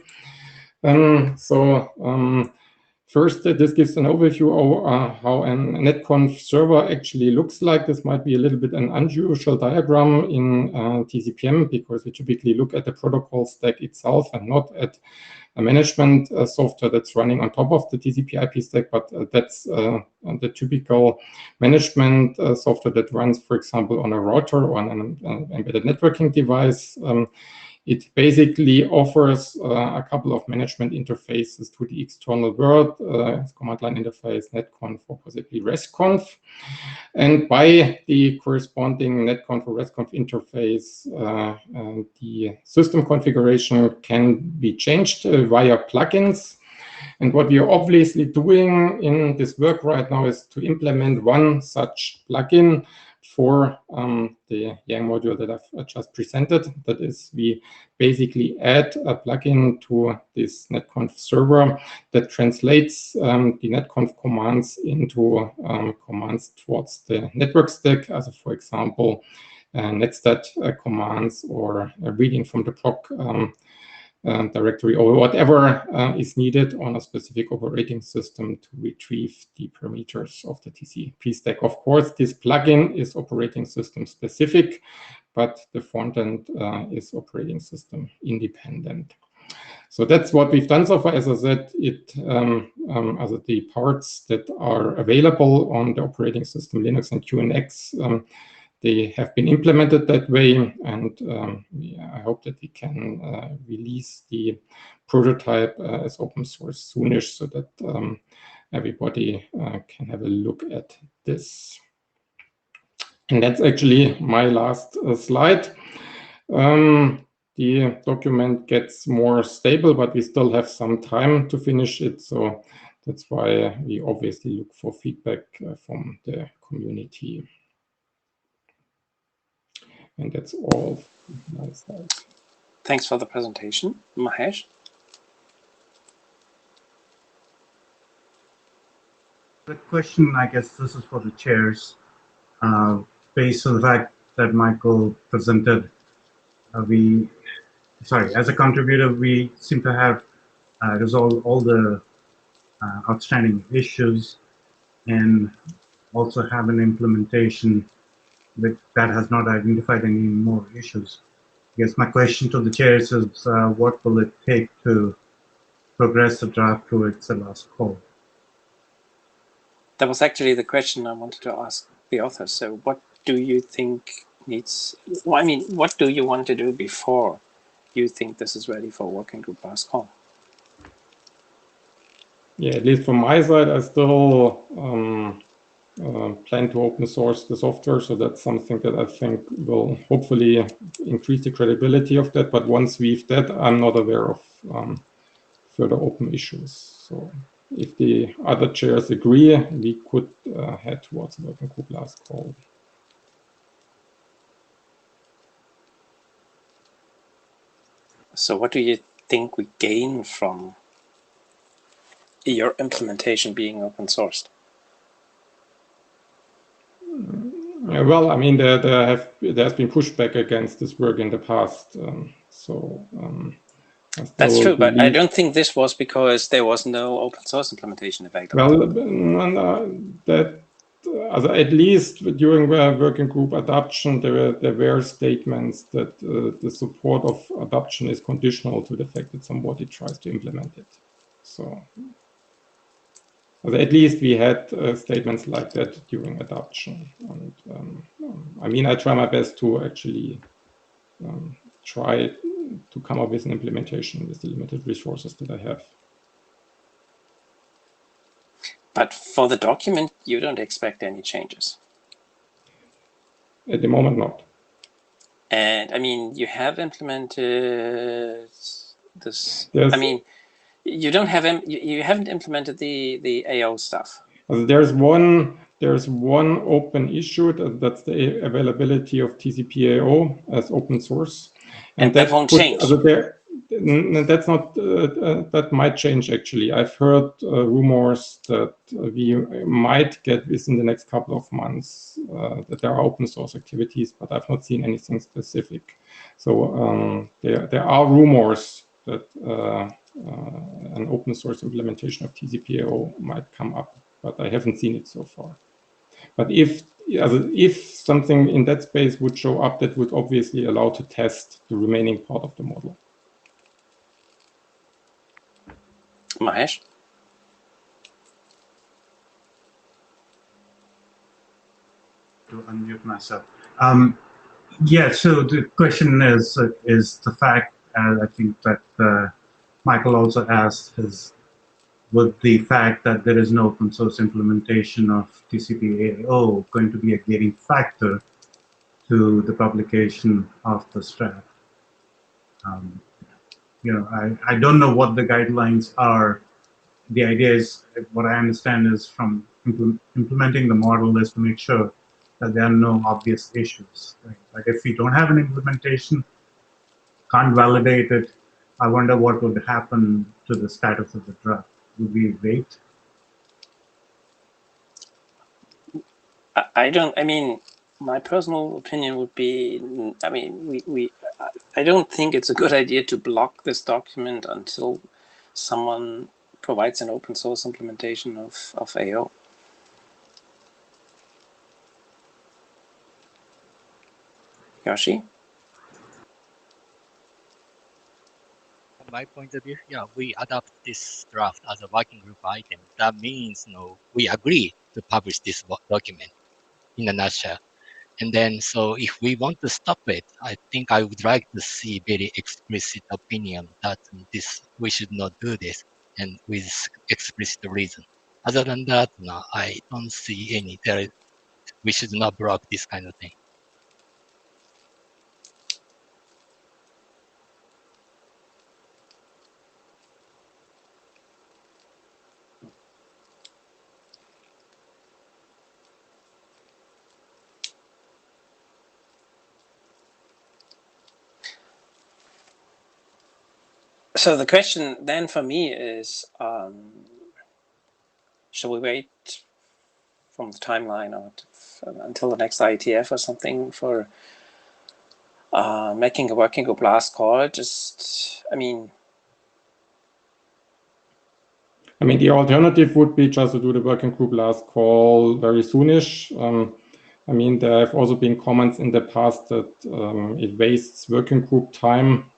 First, this gives an overview of how a netconf server actually looks like. This might be a little bit an unusual diagram in TCPM because we typically look at the protocol stack itself and not at a management software that's running on top of the TCP IP stack, but that's the typical management software that runs, for example, on a router or on an embedded networking device. It basically offers a couple of management interfaces to the external world, command line interface, netconf, or possibly resconf. And by the corresponding netconf or resconf interface, the system configuration can be changed via plugins. And what we are obviously doing in this work right now is to implement one such plugin for the Yang module that I've just presented. That is, we basically add a plugin to this netconf server that translates the netconf commands into commands towards the network stack, as for example, netstat commands or reading from the proc directory or whatever is needed on a specific operating system to retrieve the parameters of the TCP stack. Of course, this plugin is operating system specific, but the front end is operating system independent. So that's what we've done so far. As I said, as the parts that are available on the operating system Linux and QNX, they have been implemented that way, and I hope that we can release the prototype as open source soonish so that everybody can have a look at this. And that's actually my last slide. The document gets more stable, but we still have some time to finish it. So that's why we obviously look for feedback from the community. And that's all from my side. Thanks for the presentation, Mahesh. The question, I guess this is for the chairs, based on the fact that Michael presented, as a contributor, we seem to have resolved all the outstanding issues and also have an implementation that has not identified any more issues. I guess my question to the chairs is, what will it take to progress the draft towards the last call? That was actually the question I wanted to ask the author. So what do you think needs, well, I mean, what do you want to do before you think this is ready for working group last call? Yeah, at least from my side, I still plan to open source the software. So that's something that I think will hopefully increase the credibility of that. But once we've that, I'm not aware of further open issues. So if the other chairs agree, we could head towards the working group last call. So what do you think we gain from your implementation being open sourced? Well, I mean, there has been pushback against this work in the past. That's true, but I don't think this was because there was no open source implementation available. Well, at least during the working group adoption, there were statements that the support of adoption is conditional to the fact that somebody tries to implement it. So at least we had statements like that during adoption. And I mean, I try my best to actually try to come up with an implementation with the limited resources that I have. But for the document, you don't expect any changes? At the moment, not. And I mean, you have implemented this. Yes. I mean, you don't have you haven't implemented the AO stuff. There's one open issue that's the availability of TCP/AO as open source, and that won't change. That's not that might change actually. I've heard rumors that we might get within the next couple of months that there are open source activities, but I've not seen anything specific. So there are rumors that an open source implementation of TCP/AO might come up, but I haven't seen it so far. But if something in that space would show up, that would obviously allow to test the remaining part of the model. Mahesh? To unmute myself. Yeah, so the question is the fact, I think that Michael also asked, is with the fact that there is no open source implementation of TCP/AO going to be a gating factor to the publication of this draft? You know, I don't know what the guidelines are. The idea is, what I understand is from implementing the model is to make sure that there are no obvious issues. Right? Like if we don't have an implementation, can't validate it, I wonder what would happen to the status of the draft. Would we wait? I mean, my personal opinion would be, I mean, I don't think it's a good idea to block this document until someone provides an open source implementation of AO. Yoshi? From my point of view, yeah, we adopt this draft as a working group item. That means, we agree to publish this document in a nutshell. And then, so if we want to stop it, I think I would like to see very explicit opinion that we should not do this, and with explicit reason. Other than that, no, I don't see any. We should not block this kind of thing. So the question then for me is, shall we wait from the timeline or until the next IETF or something for making a working group last call? Just, I mean, the alternative would be just to do the working group last call very soonish. There have also been comments in the past that it wastes working group time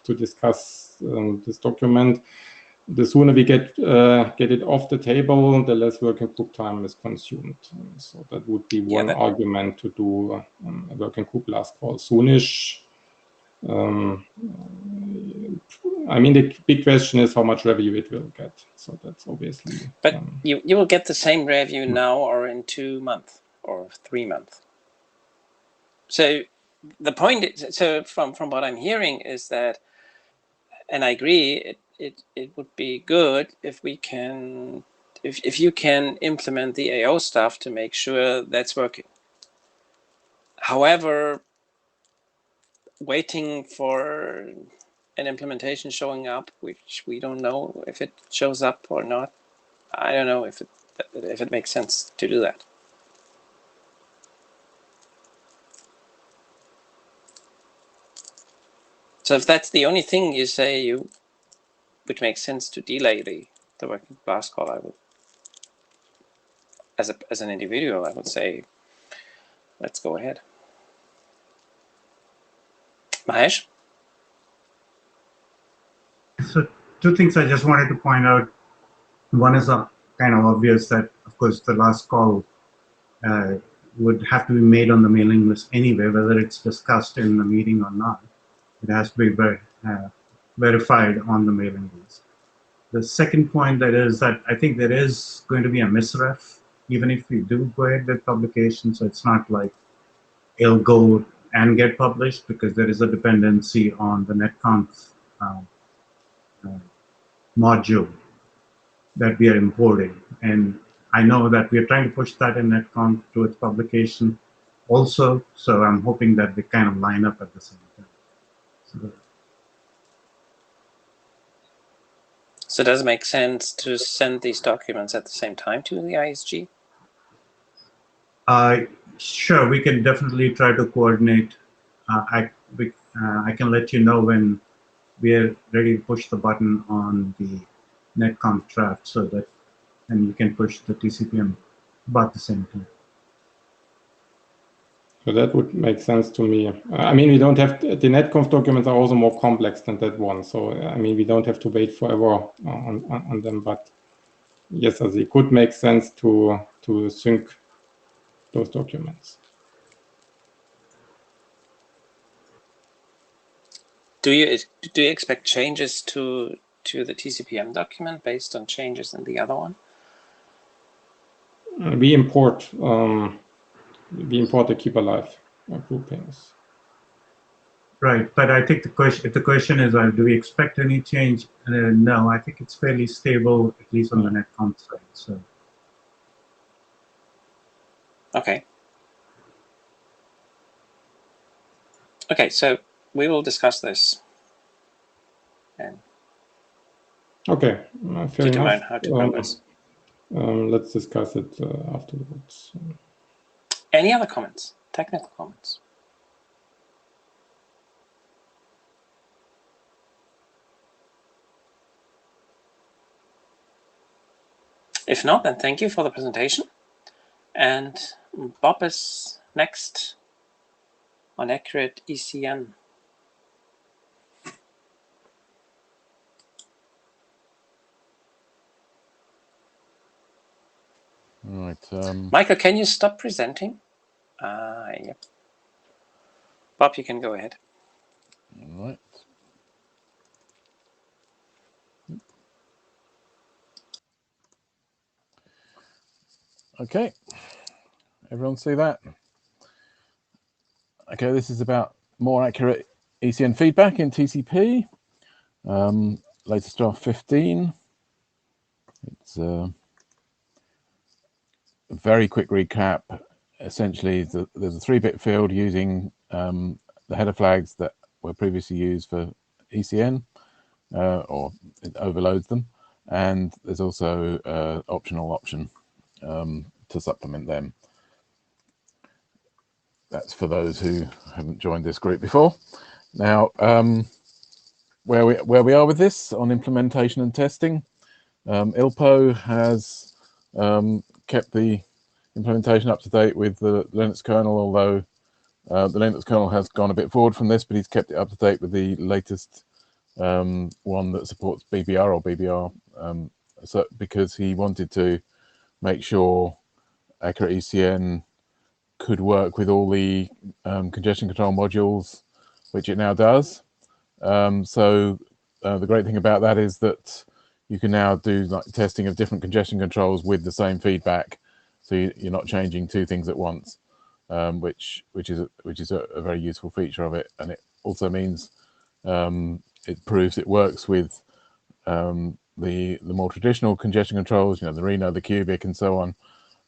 to discuss this document. The sooner we get it off the table, the less working group time is consumed. So that would be one argument to do a working group last call soonish. The big question is how much review it will get. So that's obviously. But you will get the same review now or in 2 months or 3 months. So the point is, so from what I'm hearing is that, and I agree, it would be good if we can, if you can implement the AO stuff to make sure that's working. However, waiting for an implementation showing up, which we don't know if it shows up or not, I don't know if it makes sense to do that. So if that's the only thing you say, which makes sense to delay the working last call, I would, as an individual, I would say, let's go ahead. Mahesh? So 2 things I just wanted to point out. One is kind of obvious that, of course, the last call would have to be made on the mailing list anyway, whether it's discussed in the meeting or not. It has to be verified on the mailing list. The second point that I think there is going to be a misref, even if we do go ahead with publication. So it's not like it'll go and get published, because there is a dependency on the netconf module that we are importing. And I know that we are trying to push that in netconf to its publication also. So I'm hoping that they kind of line up at the same time. So does it make sense to send these documents at the same time to the ISG? Sure, we can definitely try to coordinate. I can let you know when we are ready to push the button on the netconf draft so that and you can push the TCPM about the same time. So that would make sense to me. I mean, we don't have, the netconf documents are also more complex than that one. So, I mean, we don't have to wait forever on them, but yes, as it could make sense to sync those documents. Do you expect changes to the TCPM document based on changes in the other one? We import the keep alive groupings. Right, but I think if the question is, do we expect any change? No, I think it's fairly stable, at least on the netconf side. So. Okay. Okay, so we will discuss this and fair determine enough. how to progress. Let's discuss it afterwards. Any other comments? Technical comments? If not, then thank you for the presentation. And Bob is next on accurate ECN. Right. Michael, can you stop presenting? Yep. Bob, you can go ahead. All right. Okay. Everyone see that? Okay, this is about more accurate ECN feedback in TCP. Latest draft 15. It's a very quick recap. Essentially, there's a 3-bit field using the header flags that were previously used for ECN, or it overloads them. And there's also an optional option to supplement them. That's for those who haven't joined this group before. Now, where we are with this on implementation and testing, ILPO has kept the implementation up to date with the Linux kernel, although the Linux kernel has gone a bit forward from this, but he's kept it up to date with the latest one that supports BBR or BBR, so because he wanted to make sure accurate ECN could work with all the congestion control modules, which it now does. So the great thing about that is that you can now do like testing of different congestion controls with the same feedback, so you're not changing 2 things at once, which is a very useful feature of it. And it also means it proves it works with the more traditional congestion controls, the Reno, the Cubic, and so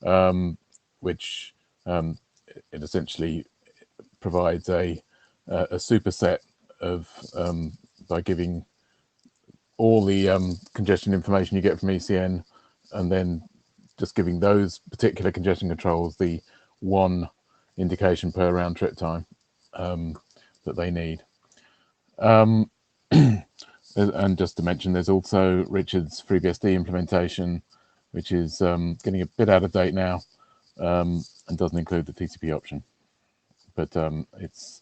on, which it essentially provides a superset of by giving all the congestion information you get from ECN, and then just giving those particular congestion controls the 1 indication per round trip time that they need. And just to mention, there's also Richard's FreeBSD implementation, which is getting a bit out of date now, and doesn't include the TCP option. But it's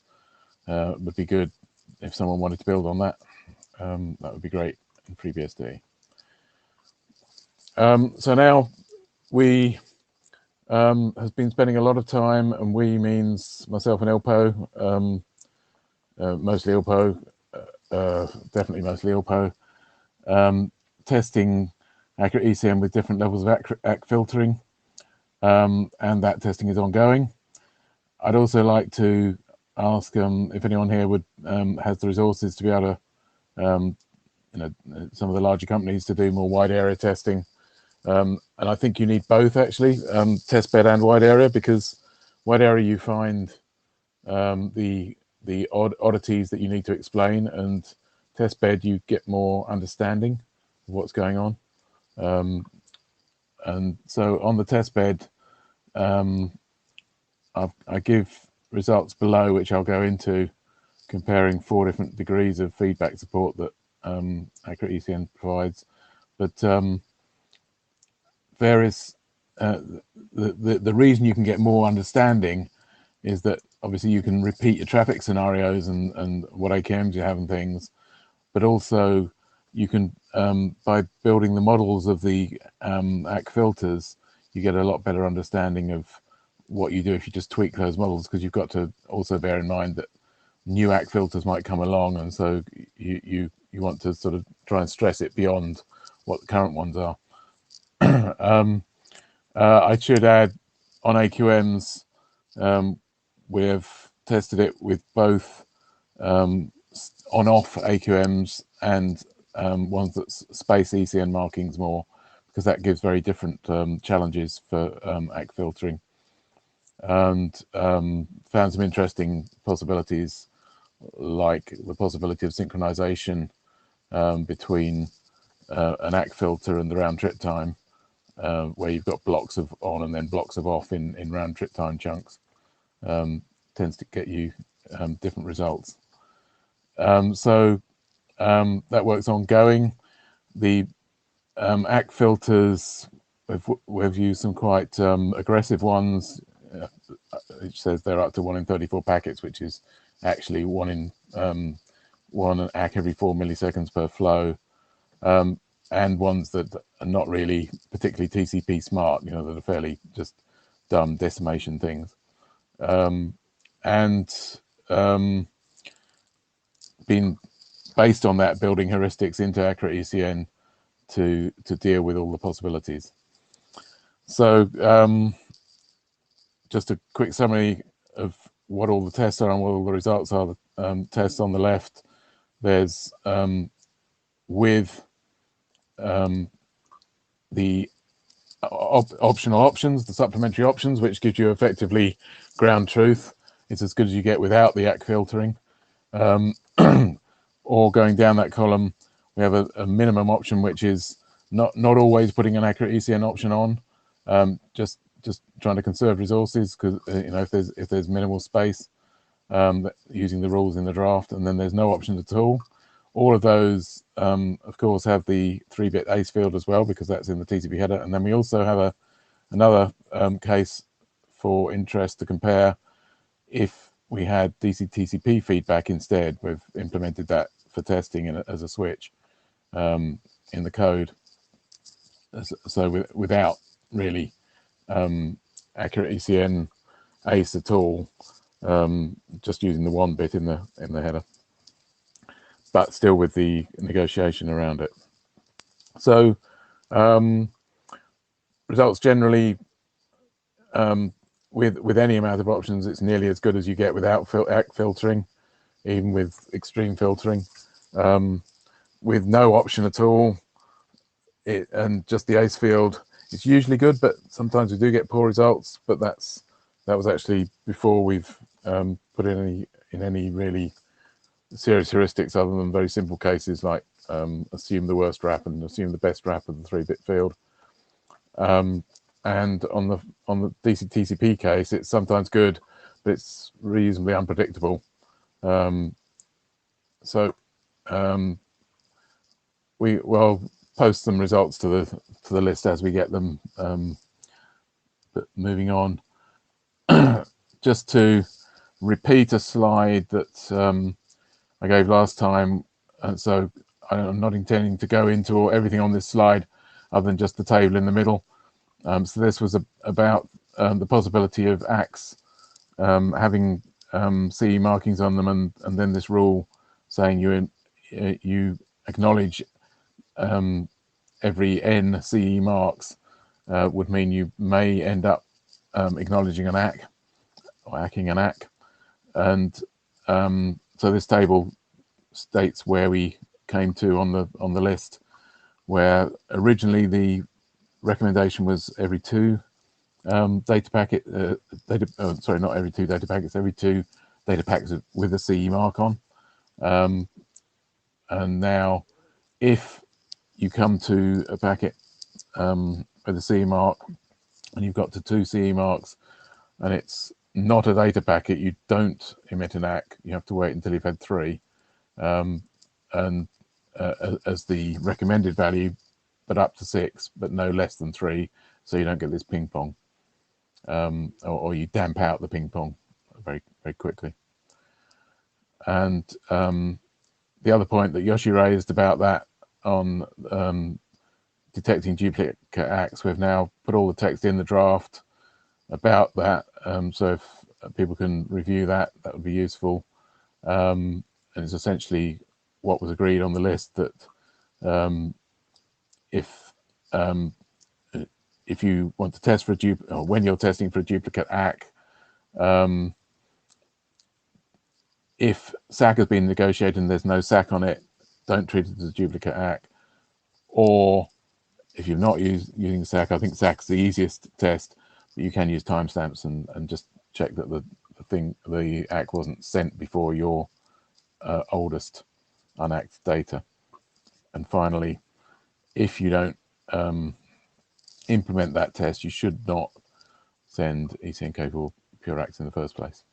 would be good if someone wanted to build on that. That would be great in FreeBSD. So now we has been spending a lot of time, and we means myself and ILPO, mostly ILPO, definitely mostly ILPO, testing accurate ECN with different levels of ACK filtering, and that testing is ongoing. I'd also like to ask if anyone here would has the resources to be able to, some of the larger companies to do more wide area testing. And I think you need both actually, testbed and wide area, because wide area you find the oddities that you need to explain, and testbed you get more understanding of what's going on. And so on the testbed, I give results below, which I'll go into comparing 4 different degrees of feedback support that Accurate ECN provides. But the reason you can get more understanding is that obviously you can repeat your traffic scenarios and what AKMs you have and things, but also you can, by building the models of the ACK filters, you get a lot better understanding of what you do if you just tweak those models, because you've got to also bear in mind that new ACK filters might come along, and so you want to sort of try and stress it beyond what the current ones are. I should add, on AQMs, we've tested it with both on-off AQMs and ones that space ECN markings more, because that gives very different challenges for ACK filtering, and found some interesting possibilities, like the possibility of synchronization between an ACK filter and the round trip time, where you've got blocks of on and then blocks of off in round trip time chunks. Tends to get you different results. So that work's ongoing. The ACK filters, we've used some quite aggressive ones. It says they're up to 1 in 34 packets, which is actually one ACK every 4 milliseconds per flow, and ones that are not really particularly TCP smart, that are fairly just dumb decimation things, and been based on that, building heuristics into Accurate ECN to deal with all the possibilities. So just a quick summary of what all the tests are and what all the results are. The tests on the left, there's with the optional options, the supplementary options, which gives you effectively ground truth. It's as good as you get without the ACK filtering. Or going down that column, we have a minimum option, which is not always putting an Accurate ECN option on, just trying to conserve resources, because if there's minimal space, using the rules in the draft. And then there's no options at all. All of those, of course, have the 3-bit ACE field as well, because that's in the TCP header. And then we also have another case for interest to compare. If we had DC TCP feedback instead, we've implemented that for testing as a switch in the code. So without really Accurate ECN ACE at all, just using the 1 bit in the header, but still with the negotiation around it. So results generally, with any amount of options, it's nearly as good as you get without ACK filtering, even with extreme filtering. With no option at all, and just the ACE field, it's usually good, but sometimes we do get poor results. But that was actually before we've put in any really serious heuristics, other than very simple cases like assume the worst wrap and assume the best wrap of the 3-bit field. And on the DC TCP case, it's sometimes good, but it's reasonably unpredictable. So we'll post some results to the list as we get them. But moving on, just to repeat a slide that I gave last time, and so I'm not intending to go into everything on this slide other than just the table in the middle. So this was about the possibility of ACKs having CE markings on them, and then this rule saying you acknowledge every N CE marks would mean you may end up acknowledging an ACK or ACKing an ACK. And so this table states where we came to on the list, where originally the recommendation was every 2 data packet, sorry, not every 2 data packets, every 2 data packets with a CE mark on. And now, if you come to a packet with a CE mark and you've got to 2 CE marks and it's not a data packet, you don't emit an ACK. You have to wait until you've had 3, and as the recommended value, but up to 6, but no less than 3, so you don't get this ping pong, or you damp out the ping pong very, very quickly. And the other point that Yoshi raised about that on detecting duplicate ACKs, we've now put all the text in the draft about that, so if people can review that, that would be useful. And it's essentially what was agreed on the list, that if you want to test for a or when you're testing for a duplicate ACK, if SAC has been negotiated and there's no SAC on it, don't treat it as a duplicate ACK. Or if you're not using SAC, I think SAC is the easiest test, but you can use timestamps and just check that the ACK wasn't sent before your oldest unacked data. And finally, if you don't implement that test, you should not send ECN capable pure ACKs in the first place.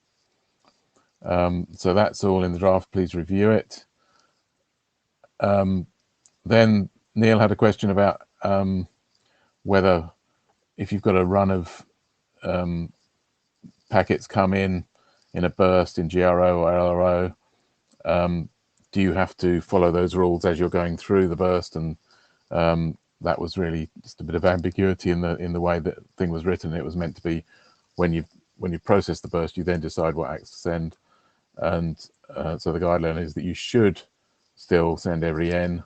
So that's all in the draft. Please review it. Then Neil had a question about whether, if you've got a run of packets come in a burst in GRO or LRO, do you have to follow those rules as you're going through the burst? And that was really just a bit of ambiguity in the way that thing was written. It was meant to be when you process the burst, you then decide what ACKs to send. And so the guideline is that you should still send every N,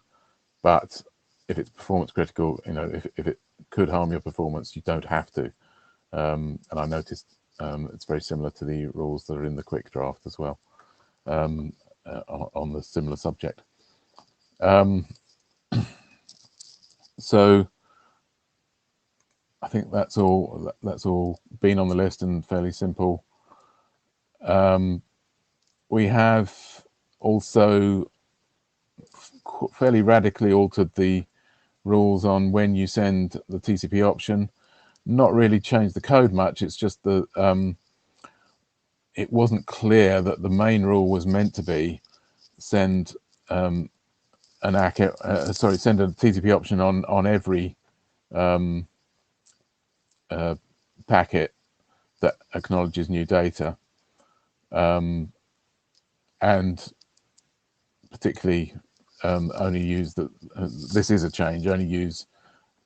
but if it's performance critical, if it could harm your performance, you don't have to. And I noticed it's very similar to the rules that are in the quick draft as well, on the similar subject. So I think that's all been on the list and fairly simple. We have also fairly radically altered the rules on when you send the TCP option. Not really changed the code much. It's just that it wasn't clear that the main rule was meant to be send an ACK, send a TCP option on every packet that acknowledges new data, and particularly only use this is a change, only use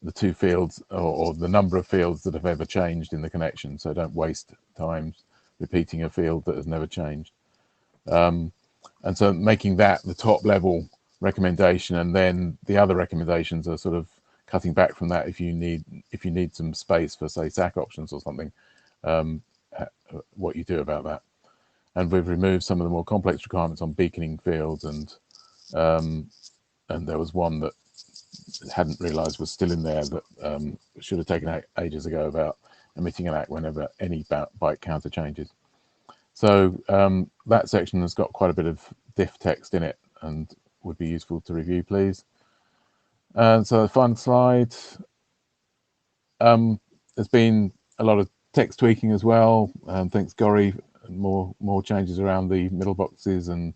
the 2 fields or the number of fields that have ever changed in the connection, so don't waste time repeating a field that has never changed. And so making that the top level recommendation, and then the other recommendations are sort of cutting back from that if you need some space for, say, SAC options or something, what you do about that. And we've removed some of the more complex requirements on beaconing fields, and there was one that hadn't realized was still in there that should have taken ages ago, about emitting an ACK whenever any byte counter changes. So that section has got quite a bit of diff text in it and would be useful to review, please. And so the final slide, there's been a lot of text tweaking as well. Thanks, Gori. More changes around the middle boxes and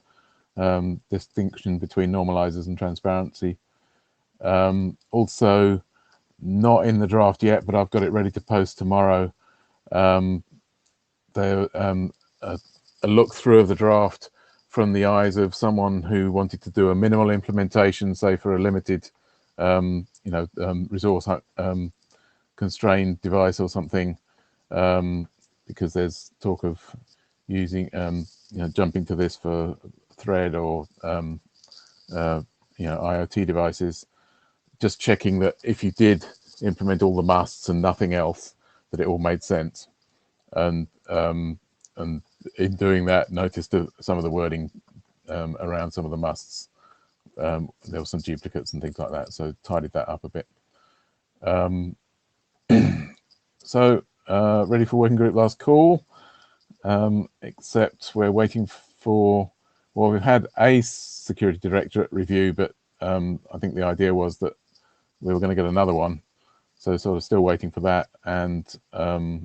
distinction between normalizers and transparency. Also, not in the draft yet, but I've got it ready to post tomorrow. A look through of the draft from the eyes of someone who wanted to do a minimal implementation, say for a limited, resource constrained device or something, because there's talk of using, jumping to this for thread or IoT devices. Just checking that if you did implement all the musts and nothing else, that it all made sense. And in doing that, noticed some of the wording around some of the musts. There were some duplicates and things like that, so tidied that up a bit. So ready for working group last call, except we're waiting for, well, we've had a security directorate review, but I think the idea was that we were going to get another one, so sort of still waiting for that. And I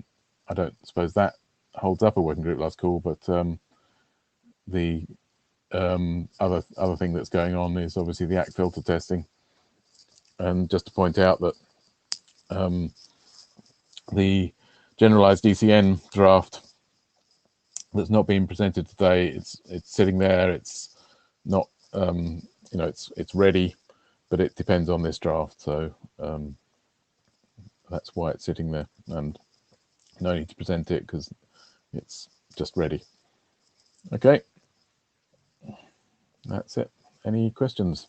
don't suppose that holds up a working group loss call, but the other thing that's going on is obviously the ACT filter testing. And just to point out that the generalized ECN draft that's not being presented today, it's sitting there. It's not, it's ready, but it depends on this draft. So that's why it's sitting there, and no need to present it because it's just ready. Okay, that's it. Any questions?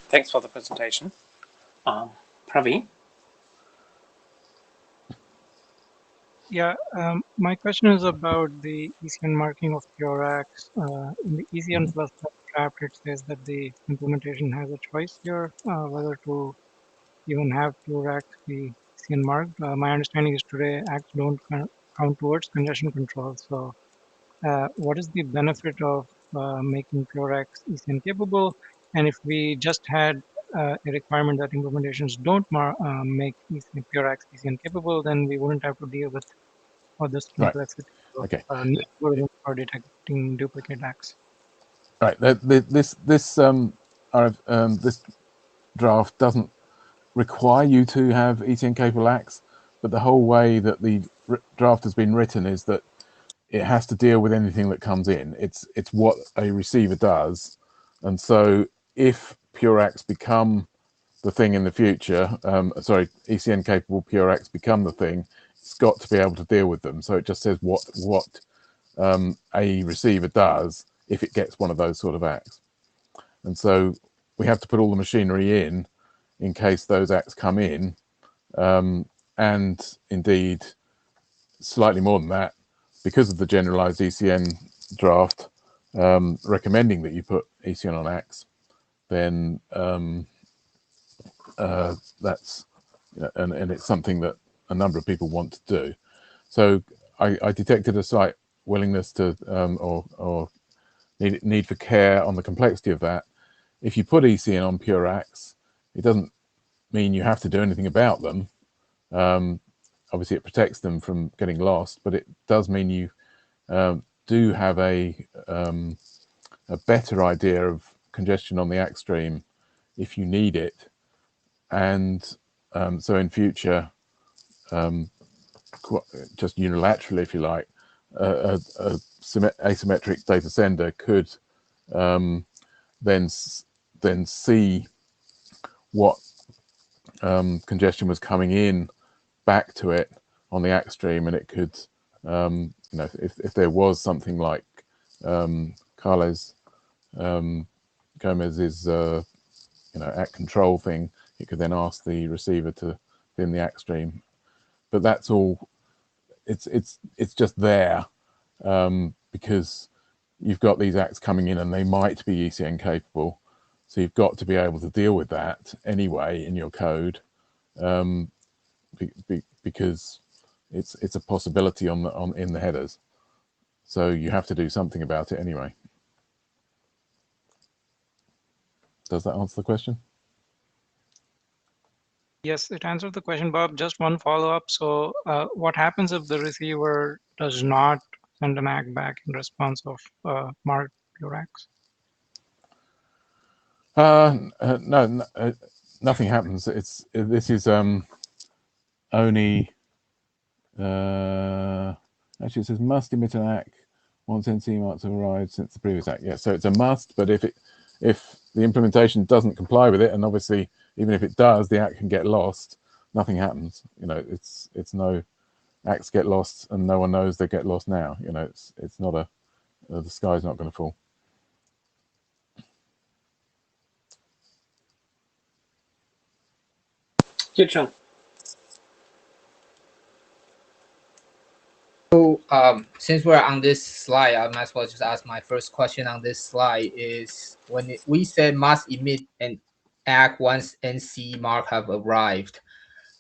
Thanks for the presentation. Praveen? Yeah, my question is about the ECN marking of PureX. In the ECN plus draft, it says that the implementation has a choice here whether to even have PureX be ECN marked. My understanding is today acts don't count towards congestion control. So what is the benefit of making PureX ECN capable? And if we just had a requirement that implementations don't make PureX ECN capable, then we wouldn't have to deal with all this complexity of for detecting duplicate acts. Right. This draft doesn't require you to have ECN capable acts, but the whole way that the draft has been written is that it has to deal with anything that comes in. It's what a receiver does, and so if PureX become the thing in the future, ECN capable PureX become the thing, it's got to be able to deal with them. So it just says what a receiver does if it gets one of those sort of acts, and so we have to put all the machinery in case those acts come in, and indeed slightly more than that, because of the generalized ECN draft recommending that you put ECN on acts, then that's, and it's something that a number of people want to do. So I detected a slight willingness to or need for care on the complexity of that. If you put ECN on pure acts, it doesn't mean you have to do anything about them. Obviously it protects them from getting lost, but it does mean you do have a better idea of congestion on the ACT stream if you need it. And so in future, just unilaterally, if you like, a asymmetric data sender could then see what congestion was coming in back to it on the ACT stream, and it could, if there was something like Carles Gomez's, ACT control thing, it could then ask the receiver to bin the ACT stream. But that's all. It's just there because you've got these acts coming in, and they might be ECN capable. So you've got to be able to deal with that anyway in your code, because it's a possibility in the headers. So you have to do something about it anyway. Does that answer the question? Yes, it answered the question, Bob. Just one follow-up. So what happens if the receiver does not send an ACK back in response of marked PureX? No, nothing happens. This is only actually it says must emit an ACK once NC marks have arrived since the previous ACK. Yeah, so it's a must, but if the implementation doesn't comply with it, and obviously even if it does, the ACK can get lost, nothing happens. It's no ACKs get lost and no one knows they get lost now. It's not the sky's not going to fall. John. So since we're on this slide, I might as well just ask my first question on this slide is when we said must emit an ACK once NC mark have arrived.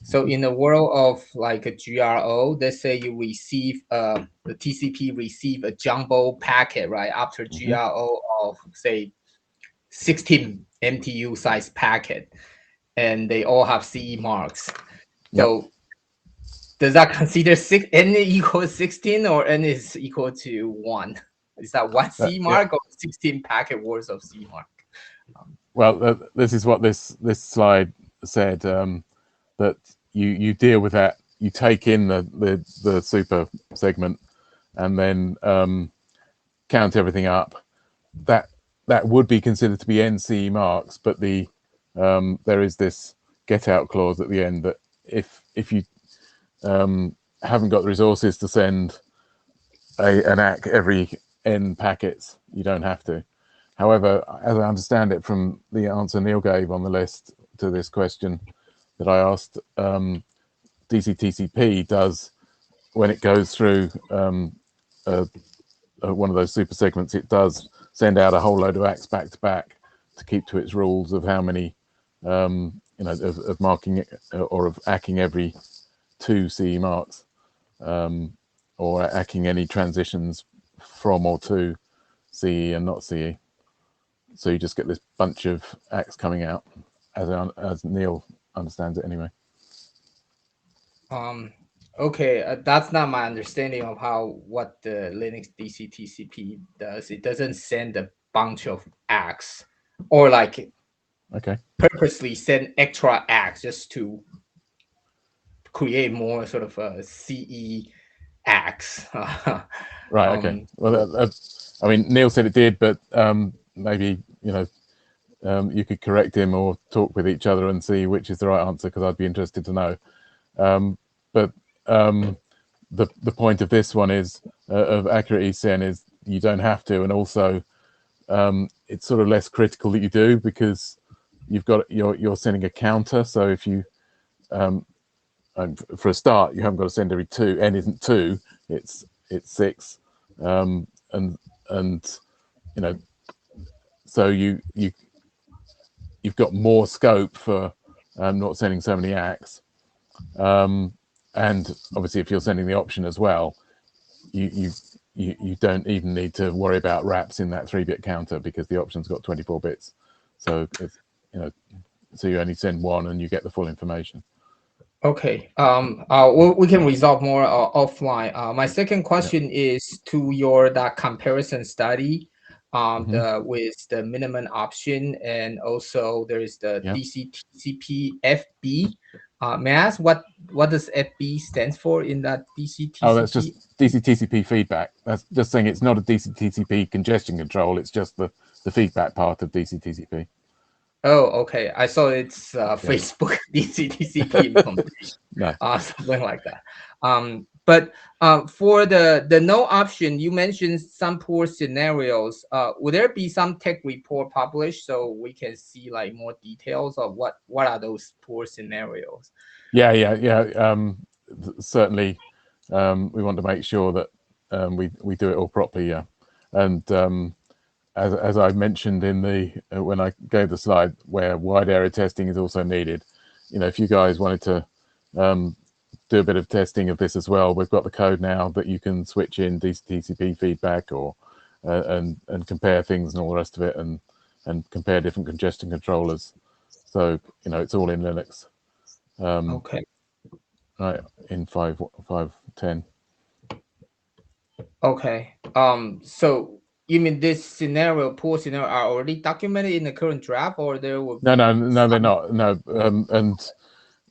So in the world of like a GRO, let's say you receive the TCP receive a jumbo packet right after GRO of say 16 MTU size packet, and they all have CE marks. So does that consider n equals 16 or n is equal to 1? Is that one C mark or 16 packet worth of C mark? Well, this is what this slide said, that you deal with that. You take in the super segment and then count everything up. That would be considered to be NC marks, but there is this get out clause at the end that if you haven't got the resources to send an ACK every N packets, you don't have to. However, as I understand it from the answer Neil gave on the list to this question that I asked, DCTCP does, when it goes through one of those super segments, it does send out a whole load of ACKs back to back to keep to its rules of how many, of marking it, or of ACKing every 2 CE marks, or ACKing any transitions from or to CE and not CE. So you just get this bunch of ACKs coming out, as Neil understands it anyway. Okay, that's not my understanding of what the Linux DCTCP does. It doesn't send a bunch of ACKs or like purposely send extra ACKs just to create more sort of CE ACKs. Right. Okay. Well, I mean, Neil said it did, but maybe you could correct him or talk with each other and see which is the right answer, because I'd be interested to know. But the point of this one is of accurate ECN is you don't have to, and also it's sort of less critical that you do, because you've got you're sending a counter. So if you for a start, you haven't got to send every 2. N isn't 2; it's 6, and so you've got more scope for not sending so many ACKs. And obviously, if you're sending the option as well, you don't even need to worry about wraps in that 3-bit counter, because the option's got 24 bits. So it's, so you only send 1 and you get the full information. Okay. We can resolve more offline. My second question is to that comparison study, with the minimum option, and also there is the DCTCP FB. May I ask what does FB stands for in that DCTCP? Oh, that's just DCTCP feedback. That's just saying it's not a DCTCP congestion control. It's just the feedback part of DCTCP. Oh, okay. I saw it's Facebook DCTCP implementation, something like that. But for the no option, you mentioned some poor scenarios. Would there be some tech report published so we can see like more details of what are those poor scenarios? Yeah. Certainly, we want to make sure that we do it all properly. Yeah, and as I mentioned in the when I gave the slide where wide area testing is also needed, if you guys wanted to do a bit of testing of this as well, we've got the code now that you can switch in DCTCP feedback or and compare things and all the rest of it, and compare different congestion controllers. So it's all in Linux. Okay. Right, in 5.10. Okay. So you mean this poor scenario are already documented in the current draft, or there will be No, they're not. No, and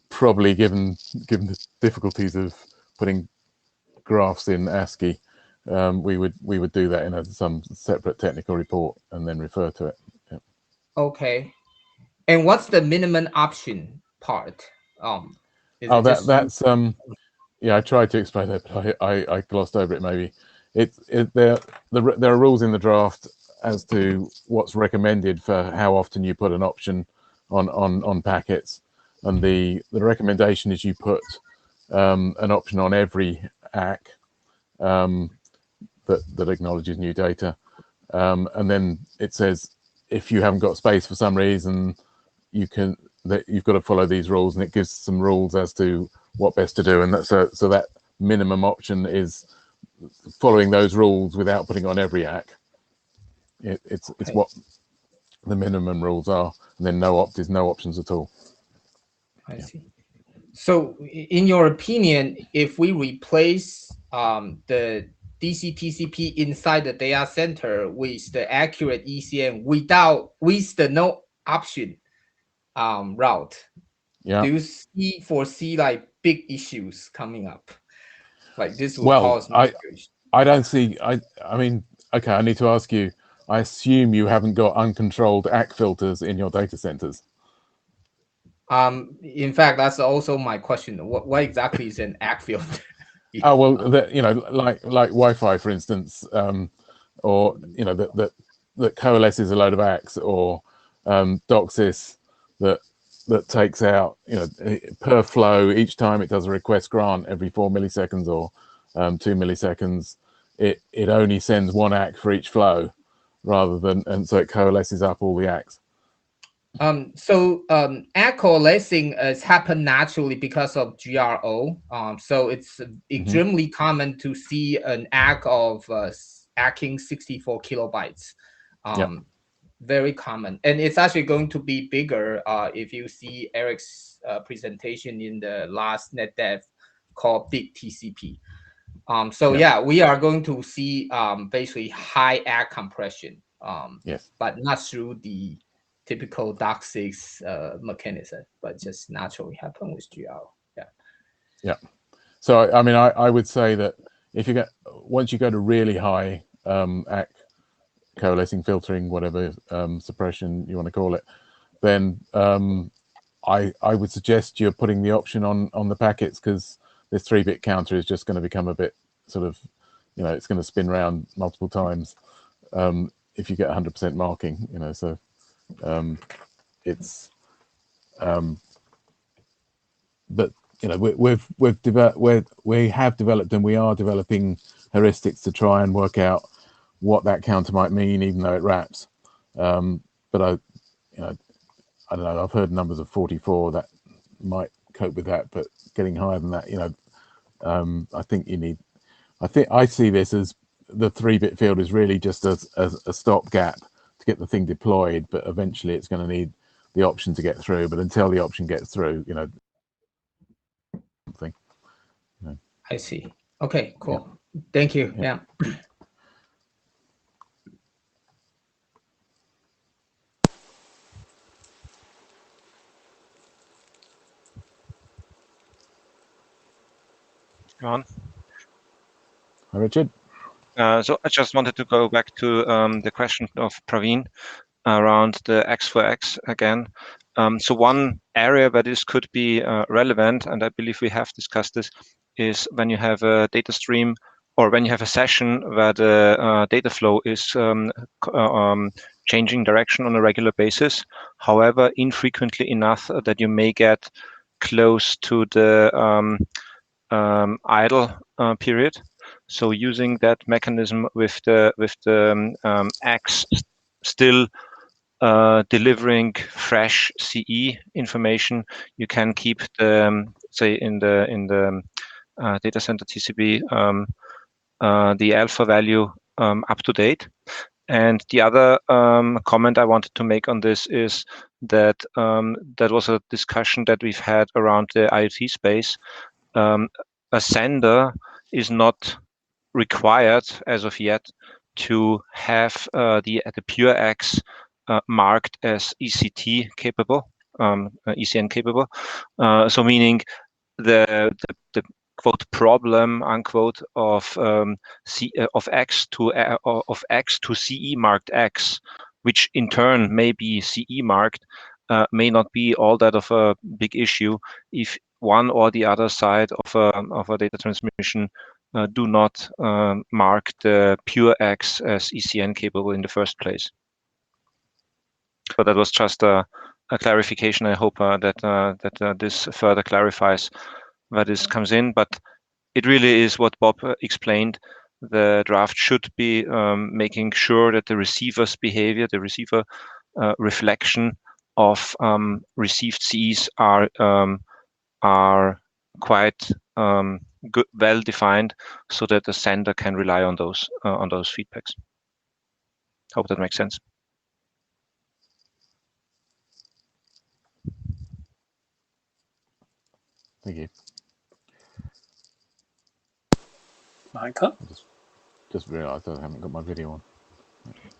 probably given the difficulties of putting graphs in ASCII, we would do that in some separate technical report and then refer to it. Yeah. Okay. And what's the minimum option part? That's yeah, I tried to explain that, but I glossed over it. Maybe there are rules in the draft as to what's recommended for how often you put an option on packets, and the recommendation is you put an option on every ACK that acknowledges new data, and then it says if you haven't got space for some reason, you've got to follow these rules, and it gives some rules as to what best to do, and so that minimum option is following those rules without putting on every ACK. It's what the minimum rules are, and then no opt is no options at all. I see. So, in your opinion, if we replace the DC TCP inside the data center with the accurate ECN with the no option route, Yeah. do you foresee like big issues coming up? Like this will Well, cause migration. I don't see. I mean, okay. I need to ask you. I assume you haven't got uncontrolled ACK filters in your data centers. In fact, that's also my question. What exactly is an ACK filter? Oh well, you know, like Wi-Fi, for instance, or you know that coalesces a load of ACKs, or DOCSIS that takes out, you know, per flow each time it does a request grant every 4 milliseconds or 2 milliseconds. It only sends one ACK for each flow, rather than, and so it coalesces up all the ACKs. ACK coalescing has happened naturally because of GRO. So it's extremely common to see an ACK of ACKing 64 kilobytes. Very common, and it's actually going to be bigger if you see Eric's presentation in the last NetDev called Big TCP. Yeah, we are going to see basically high ACK compression. But not through the typical DOCSIS mechanism, but just naturally happen with GRO. Yeah. So I mean, I would say that if you get, once you go to really high ACK coalescing, filtering, whatever suppression you want to call it, then I would suggest you're putting the option on the packets, because this 3-bit counter is just going to become a bit sort of, you know, it's going to spin around multiple times if you get 100% marking, you know. So it's but you know, we have developed and we are developing heuristics to try and work out what that counter might mean, even though it wraps. But I don't know, I've heard numbers of 44 that might cope with that, but getting higher than that, you know, I think you need, I see this as the 3-bit field is really just as a stopgap to get the thing deployed, but eventually it's going to need the option to get through. But until the option gets through, you know, something. You know. I see. Okay, cool. Yeah. Thank you. Yeah. John? Hi, Richard. So I just wanted to go back to the question of Praveen around the X4X again. So one area where this could be relevant, and I believe we have discussed this, is when you have a data stream or when you have a session where the data flow is changing direction on a regular basis, however infrequently enough that you may get close to the idle period. So using that mechanism with the X still delivering fresh CE information, you can keep the say in the data center TCP the alpha value up to date. And the other comment I wanted to make on this is that that was a discussion that we've had around the IoT space. A sender is not required as of yet to have the pure X marked as ECT capable, ECN capable. So meaning the quote problem unquote of X to CE marked X, which in turn may be CE marked, may not be all that of a big issue if one or the other side of a data transmission do not mark the pure X as ECN capable in the first place. So that was just a clarification. I hope that this further clarifies where this comes in. But it really is what Bob explained. The draft should be making sure that the receiver's behavior, the receiver reflection of received CEs are quite good, well defined, so that the sender can rely on those feedbacks. Hope that makes sense. Thank you. Michael? I just realised I haven't got my video on.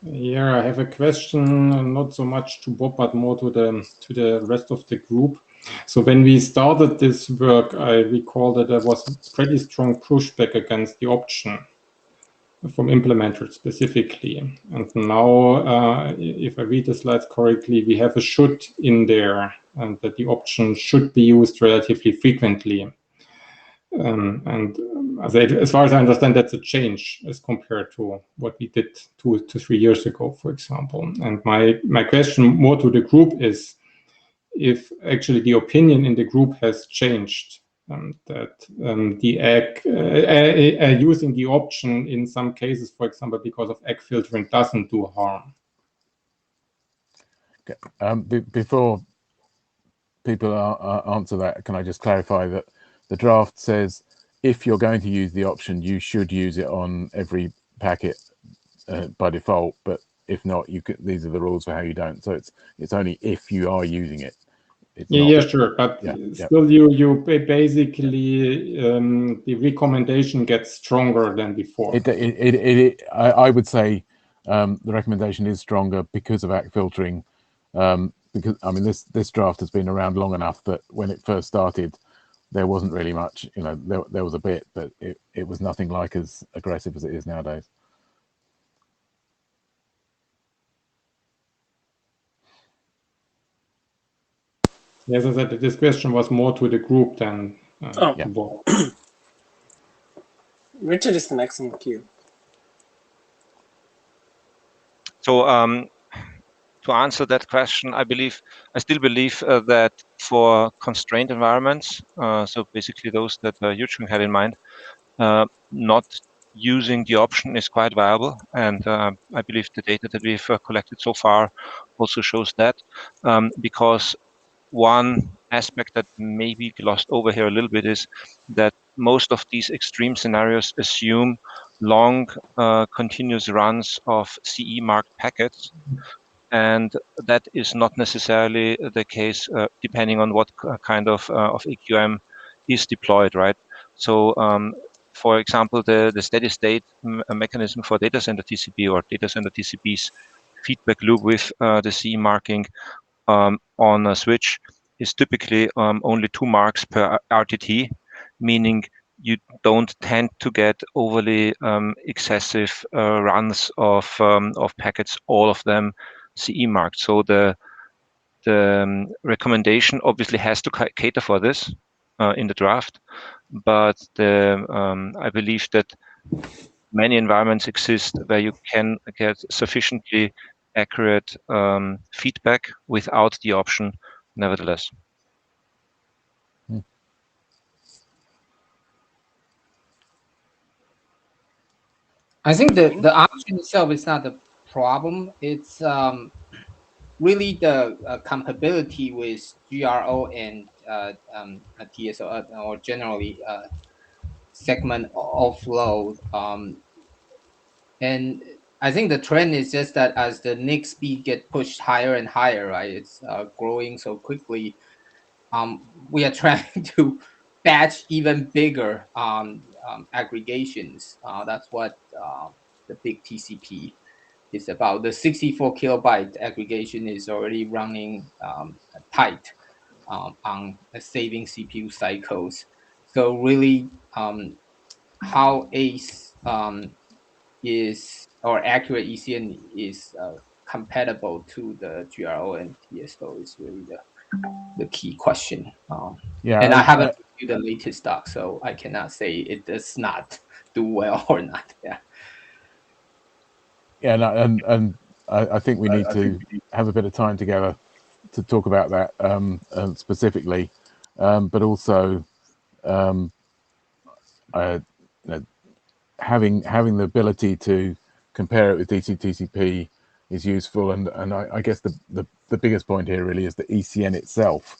Yeah, I have a question, not so much to Bob, but more to the rest of the group. So when we started this work, I recall that there was pretty strong pushback against the option from implementers specifically. And now, if I read the slides correctly, we have a should in there, and that the option should be used relatively frequently. As far as I understand, that's a change as compared to what we did 2 to 3 years ago, for example. And my question more to the group is if actually the opinion in the group has changed, that the egg using the option in some cases, for example, because of egg filtering, doesn't do harm. Before people answer that, can I just clarify that the draft says if you're going to use the option, you should use it on every packet by default, but if not, you could, these are the rules for how you don't. So it's only if you are using it. It's not, yeah, sure, but still, you basically the recommendation gets stronger than before. I would say the recommendation is stronger because of ACK filtering. Because I mean, this draft has been around long enough that when it first started, there wasn't really much. You know, there was a bit, but it was nothing like as aggressive as it is nowadays. Yes, I said that this question was more to the group than to Bob. Richard is the next in the queue. So to answer that question, I still believe that for constrained environments, so basically those that Yucheng had in mind, not using the option is quite viable, and I believe the data that we've collected so far also shows that, because one aspect that may be glossed over here a little bit is that most of these extreme scenarios assume long continuous runs of CE marked packets, and that is not necessarily the case depending on what kind of AQM is deployed, right? So for example, the steady state mechanism for data center TCP or data center TCP's feedback loop with the CE marking on a switch is typically only 2 marks per RTT, meaning you don't tend to get overly excessive runs of packets, all of them CE marked. So the recommendation obviously has to cater for this in the draft, but I believe that many environments exist where you can get sufficiently accurate feedback without the option nevertheless. I think the option itself is not the problem. It's really the compatibility with GRO and TSO or generally segment offload. And I think the trend is just that as the NIC speed get pushed higher and higher, right? It's growing so quickly. We are trying to batch even bigger aggregations. That's what the big TCP is about. The 64 kilobyte aggregation is already running tight on saving CPU cycles. So really, how ACE is or accurate ECN is compatible to the GRO and TSO is really the key question. And I haven't reviewed the latest doc, so I cannot say it does not do well or not. And I think we need to have a bit of time together to talk about that specifically, but also having the ability to compare it with DCTCP is useful, and I guess the biggest point here really is that ECN itself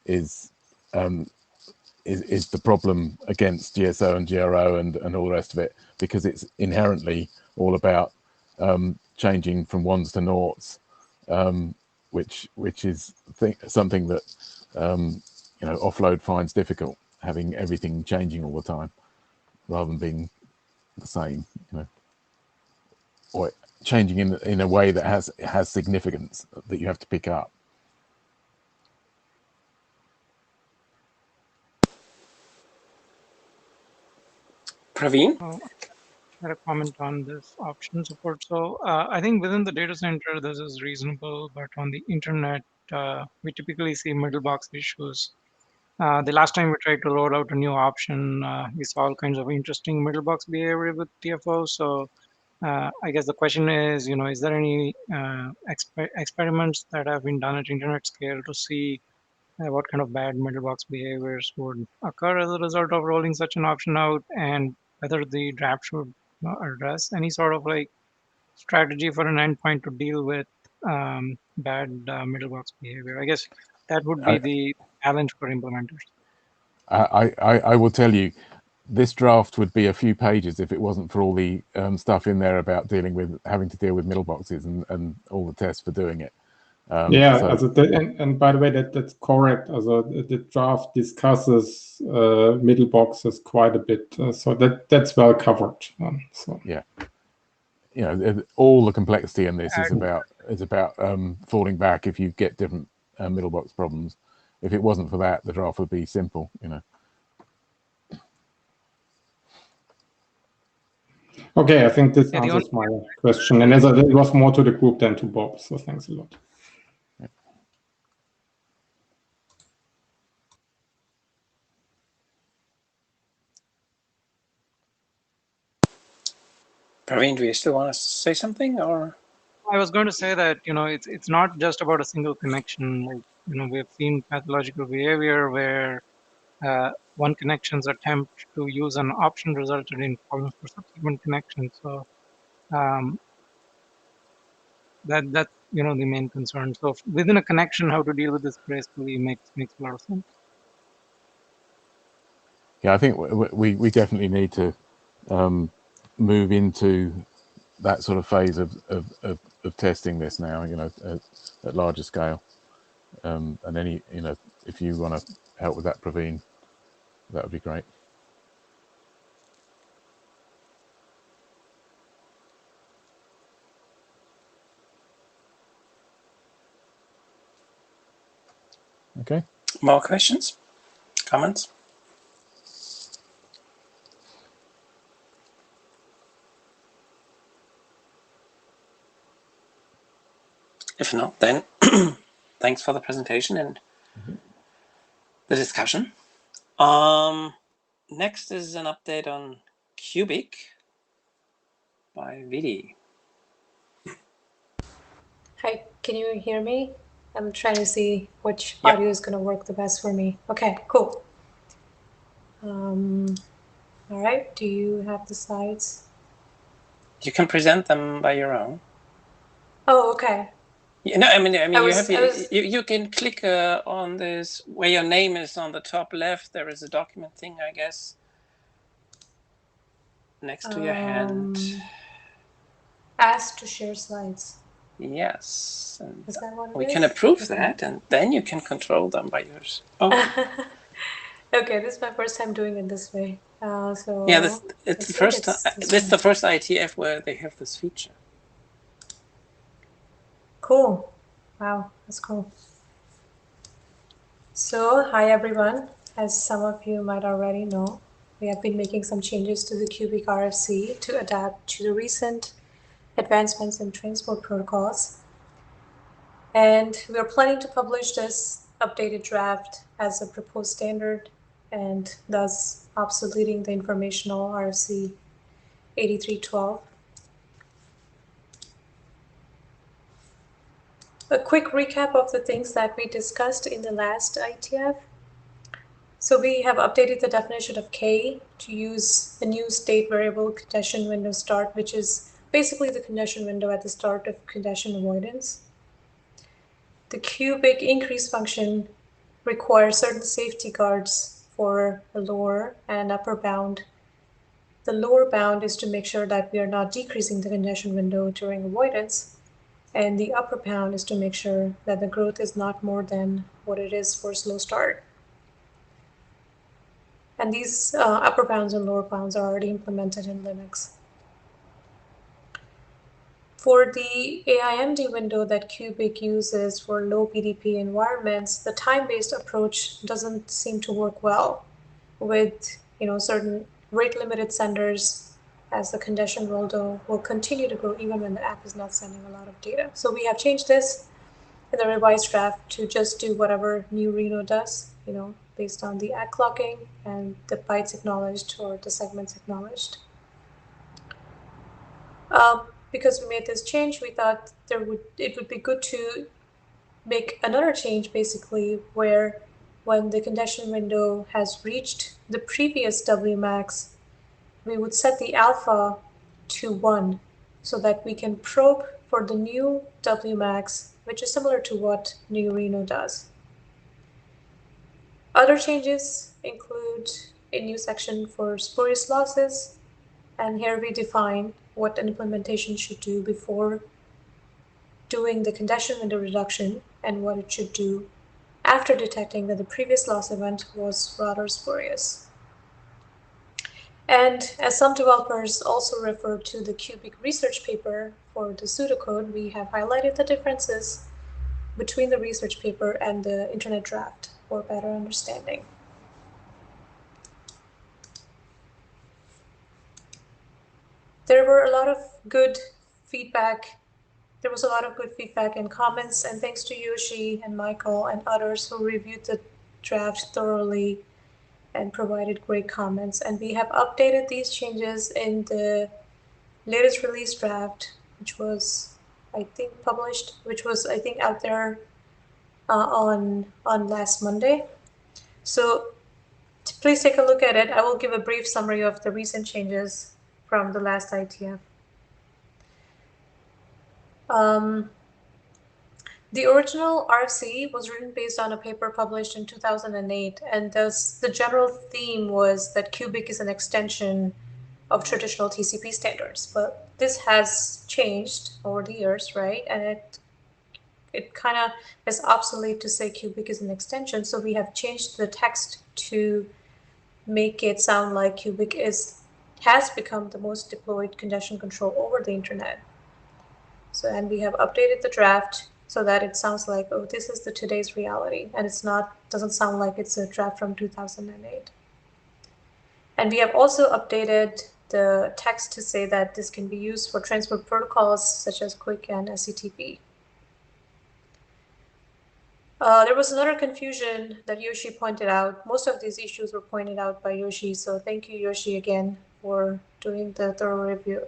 is the problem against GSO and GRO and all the rest of it, because it's inherently all about changing from ones to noughts, which is something that offload finds difficult, having everything changing all the time rather than being the same, or changing in a way that has significance that you have to pick up. Praveen? I had a comment on this option support. So I think within the data center, this is reasonable, but on the internet, we typically see middle box issues. The last time we tried to roll out a new option, we saw all kinds of interesting middle box behavior with TFO. So I guess the question is, is there any experiments that have been done at internet scale to see what kind of bad middle box behaviors would occur as a result of rolling such an option out, and whether the draft should address any sort of like strategy for an endpoint to deal with bad middle box behavior? I guess that would be the challenge for implementers. I will tell you, this draft would be a few pages if it wasn't for all the stuff in there about having to deal with middle boxes and all the tests for doing it. And by the way, that's correct. Also, the draft discusses middle boxes quite a bit, so that's well covered. Yeah, all the complexity in this is about falling back if you get different middle box problems. If it wasn't for that, the draft would be simple. Okay, I think this answers my question, and it was more to the group than to Bob. So thanks a lot. Praveen, do you still want to say something, or? I was going to say that it's not just about a single connection. Like we have seen pathological behavior where one connection's attempt to use an option resulted in problems for subsequent connections. So that's the main concern. So within a connection, how to deal with this gracefully makes a lot of sense. Yeah, I think we definitely need to move into that sort of phase of testing this now, at larger scale. And any, if you want to help with that, Praveen, that would be great. Okay. More questions? Comments? If not, then thanks for the presentation and the discussion. Next is an update on Cubic by Vidi. Hi, can you hear me? I'm trying to see which audio is going to work the best for me. Okay, cool. All right, do you have the slides? You can present them by your own. Oh, okay. You can click on this where your name is on the top left. There is a document thing, I guess, next to your hand. Ask to share slides. Yes. And is that what it we is? can approve that, and then you can control them by yours. Oh. Okay, this is my first time doing it this way. So yeah, this is the first IETF where they have this feature. Cool. Wow, that's cool. So, hi everyone. As some of you might already know, we have been making some changes to the Cubic RFC to adapt to the recent advancements in transport protocols. And we are planning to publish this updated draft as a proposed standard and thus obsoleting the informational RFC 8312. A quick recap of the things that we discussed in the last IETF. So we have updated the definition of K to use a new state variable congestion window start, which is basically the congestion window at the start of congestion avoidance. The cubic increase function requires certain safety guards for the lower and upper bound. The lower bound is to make sure that we are not decreasing the congestion window during avoidance, and the upper bound is to make sure that the growth is not more than what it is for slow start. And these upper bounds and lower bounds are already implemented in Linux. For the AIMD window that Cubic uses for low BDP environments, the time-based approach doesn't seem to work well with certain rate-limited senders, as the congestion will continue to grow even when the app is not sending a lot of data. So we have changed this in the revised draft to just do whatever new Reno does, based on the ACK clocking and the bytes acknowledged or the segments acknowledged. Because we made this change, we thought it would be good to make another change, basically, where when the congestion window has reached the previous Wmax, we would set the alpha to 1 so that we can probe for the new Wmax, which is similar to what new Reno does. Other changes include a new section for spurious losses, and here we define what an implementation should do before doing the congestion window reduction and what it should do after detecting that the previous loss event was rather spurious. And as some developers also refer to the Cubic research paper for the pseudocode, we have highlighted the differences between the research paper and the internet draft for better understanding. There was a lot of good feedback and comments, and thanks to Yoshi and Michael and others who reviewed the draft thoroughly and provided great comments. And we have updated these changes in the latest release draft, which was, I think, out there on last Monday. So please take a look at it. I will give a brief summary of the recent changes from the last IETF. The original RFC was written based on a paper published in 2008, and thus the general theme was that Cubic is an extension of traditional TCP standards. But this has changed over the years, right? And it kind of is obsolete to say Cubic is an extension, so we have changed the text to make it sound like Cubic has become the most deployed congestion control over the internet. So, and we have updated the draft so that it sounds like, oh, this is today's reality, and doesn't sound like it's a draft from 2008. And we have also updated the text to say that this can be used for transport protocols such as QUIC and SCTP. There was another confusion that Yoshi pointed out. Most of these issues were pointed out by Yoshi, so thank you, Yoshi, again, for doing the thorough review.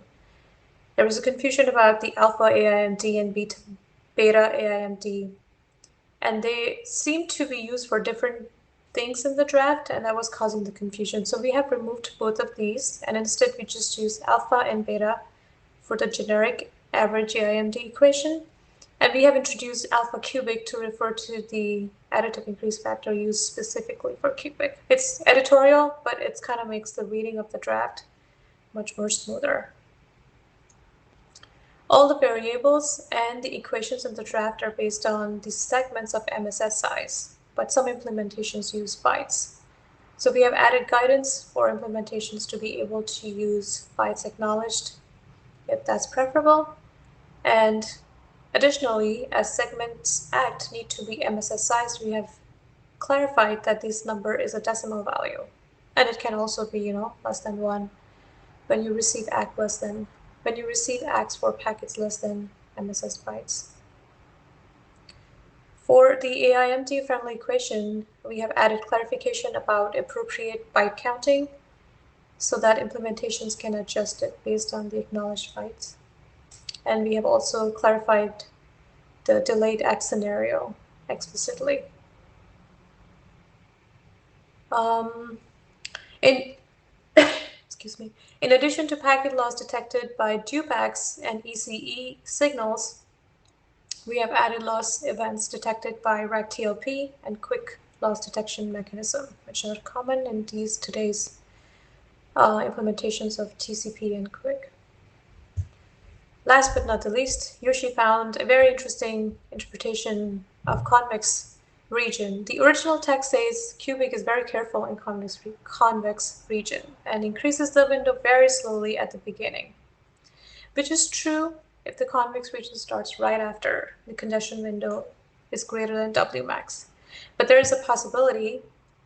There was a confusion about the alpha AIMD and beta AIMD, and they seem to be used for different things in the draft, and that was causing the confusion. So we have removed both of these, and instead we just use alpha and beta for the generic average AIMD equation. And we have introduced alpha cubic to refer to the additive increase factor used specifically for cubic. It's editorial, but it kind of makes the reading of the draft much more smoother. All the variables and the equations in the draft are based on the segments of MSS size, but some implementations use bytes. So we have added guidance for implementations to be able to use bytes acknowledged if that's preferable. And additionally, as segments ACT need to be MSS sized, we have clarified that this number is a decimal value. And it can also be, less than 1 when you receive ACKs for packets less than MSS bytes. For the AIMD friendly equation, we have added clarification about appropriate byte counting so that implementations can adjust it based on the acknowledged bytes. And we have also clarified the delayed ACK scenario explicitly. Excuse me. In addition to packet loss detected by dupacks and ECE signals, we have added loss events detected by RACTLP and quick loss detection mechanism, which are common in today's implementations of TCP and QUIC. Last but not the least, Yoshi found a very interesting interpretation of convex region. The original text says cubic is very careful in convex region and increases the window very slowly at the beginning, which is true if the convex region starts right after the congestion window is greater than W max. But there is a possibility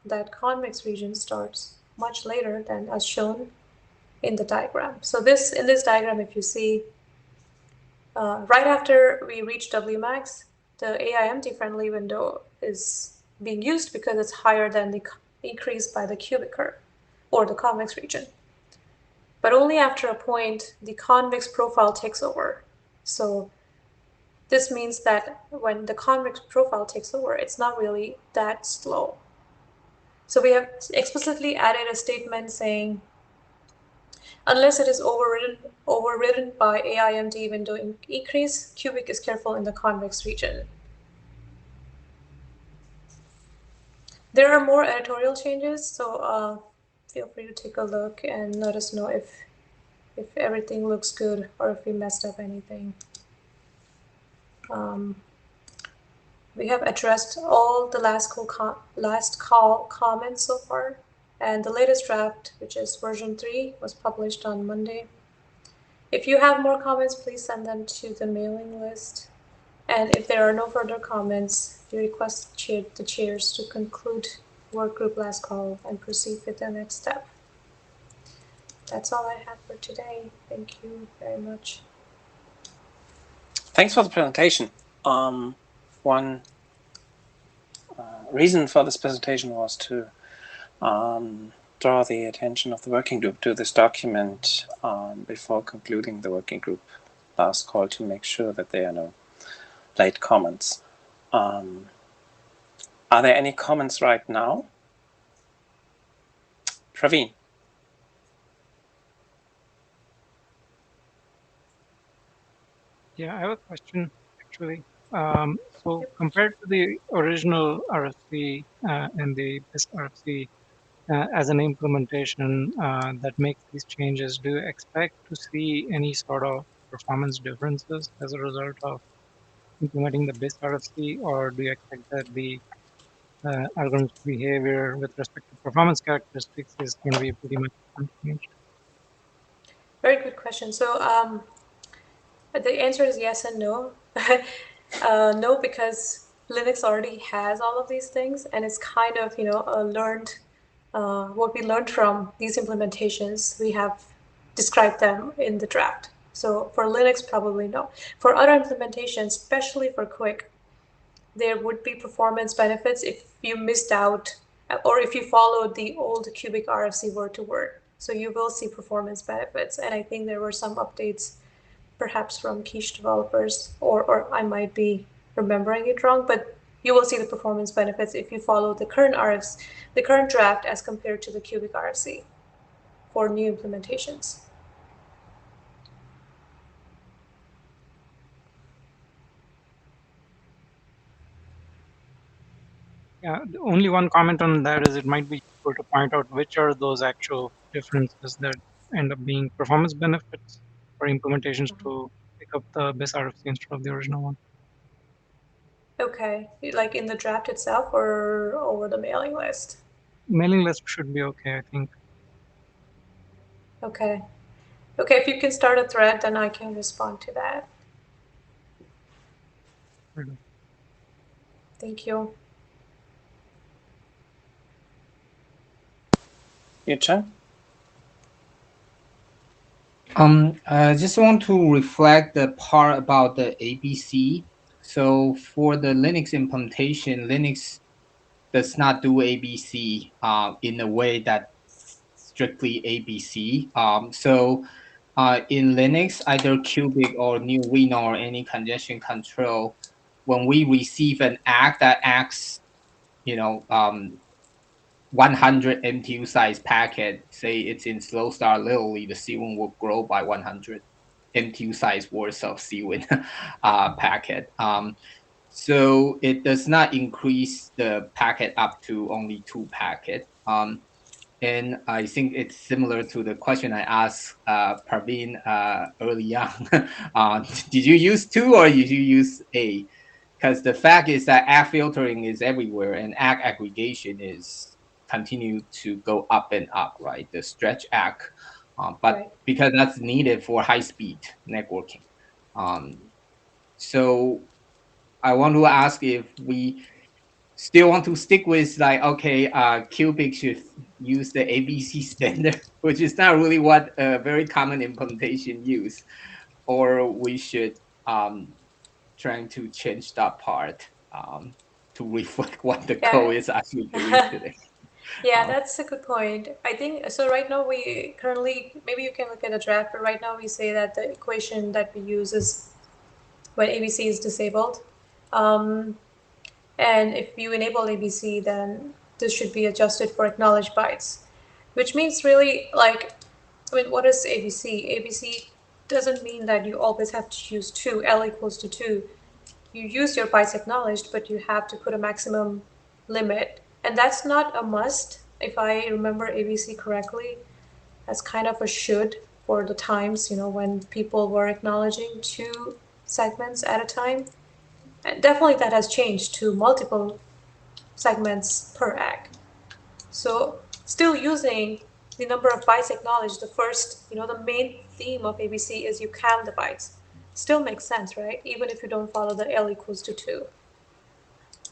that convex region starts much later than as shown in the diagram. So in this diagram, if you see, right after we reach W max, the AIMD friendly window is being used because it's higher than the increase by the cubic curve or the convex region. But only after a point, the convex profile takes over. So this means that when the convex profile takes over, it's not really that slow. So we have explicitly added a statement saying, unless it is overridden by AIMD window increase, cubic is careful in the convex region. There are more editorial changes, so feel free to take a look and let us know if everything looks good or if we messed up anything. We have addressed all the last call comments so far, and the latest draft, which is version 3, was published on Monday. If you have more comments, please send them to the mailing list. And if there are no further comments, we request the chairs to conclude work group last call and proceed with the next step. That's all I have for today. Thank you very much. Thanks for the presentation. One reason for this presentation was to draw the attention of the working group to this document before concluding the working group last call, to make sure that there are no late comments. Are there any comments right now? Praveen. Yeah, I have a question actually. So compared to the original RFC and the this RFC as an implementation that makes these changes, do you expect to see any sort of performance differences as a result of implementing the BIS RFC, or do you expect that the algorithm's behavior with respect to performance characteristics is going to be pretty much unchanged? Very good question. So the answer is yes and no. No, because Linux already has all of these things, and it's kind of learned what we learned from these implementations. We have described them in the draft. So for Linux, probably no. For other implementations, especially for Quick, there would be performance benefits if you missed out or if you followed the old cubic RFC word to word. So you will see performance benefits. And I think there were some updates perhaps from Quiche developers, or I might be remembering it wrong, but you will see the performance benefits if you follow the current draft as compared to the cubic RFC for new implementations. Yeah, the only one comment on that is it might be useful to point out which are those actual differences that end up being performance benefits for implementations to pick up the BIS RFC instead of the original one. Okay, like in the draft itself or over the mailing list? Mailing list should be okay, I think. Okay. Okay, if you can start a thread, then I can respond to that. Thank you. Yuchen? I just want to reflect the part about the ABC. So for the Linux implementation, Linux does not do ABC in a way that strictly ABC. So in Linux, either Cubic or New Reno or any congestion control, when we receive an ACK that acts, 100 MTU size packet, say it's in slow start, literally the CWIN will grow by 100 MTU size worth of CWIN packet. So it does not increase the packet up to only 2 packet. And I think it's similar to the question I asked Praveen early on. Did you use 2 or did you use A? because the fact is that ACK filtering is everywhere and ACK aggregation is continue to go up and up, right? The stretch ACK, but Right. because that's needed for high speed networking. So I want to ask if we still want to stick with like, okay, Cubic should use the ABC standard, which is not really what a very common implementation use, or we should trying to change that part to reflect what the code is actually doing today. Yeah, that's a good point. I think so. Right now, we currently, maybe you can look at the draft, but right now we say that the equation that we use is when ABC is disabled. And if you enable ABC, then this should be adjusted for acknowledged bytes, which means really like, I mean, what is ABC? ABC doesn't mean that you always have to use 2, L equals to 2. You use your bytes acknowledged, but you have to put a maximum limit. And that's not a must. If I remember ABC correctly, that's kind of a should for the times, when people were acknowledging 2 segments at a time. And definitely that has changed to multiple segments per ACK. So still using the number of bytes acknowledged, the first, the main theme of ABC is you count the bytes. Still makes sense, right? Even if you don't follow the L equals to 2.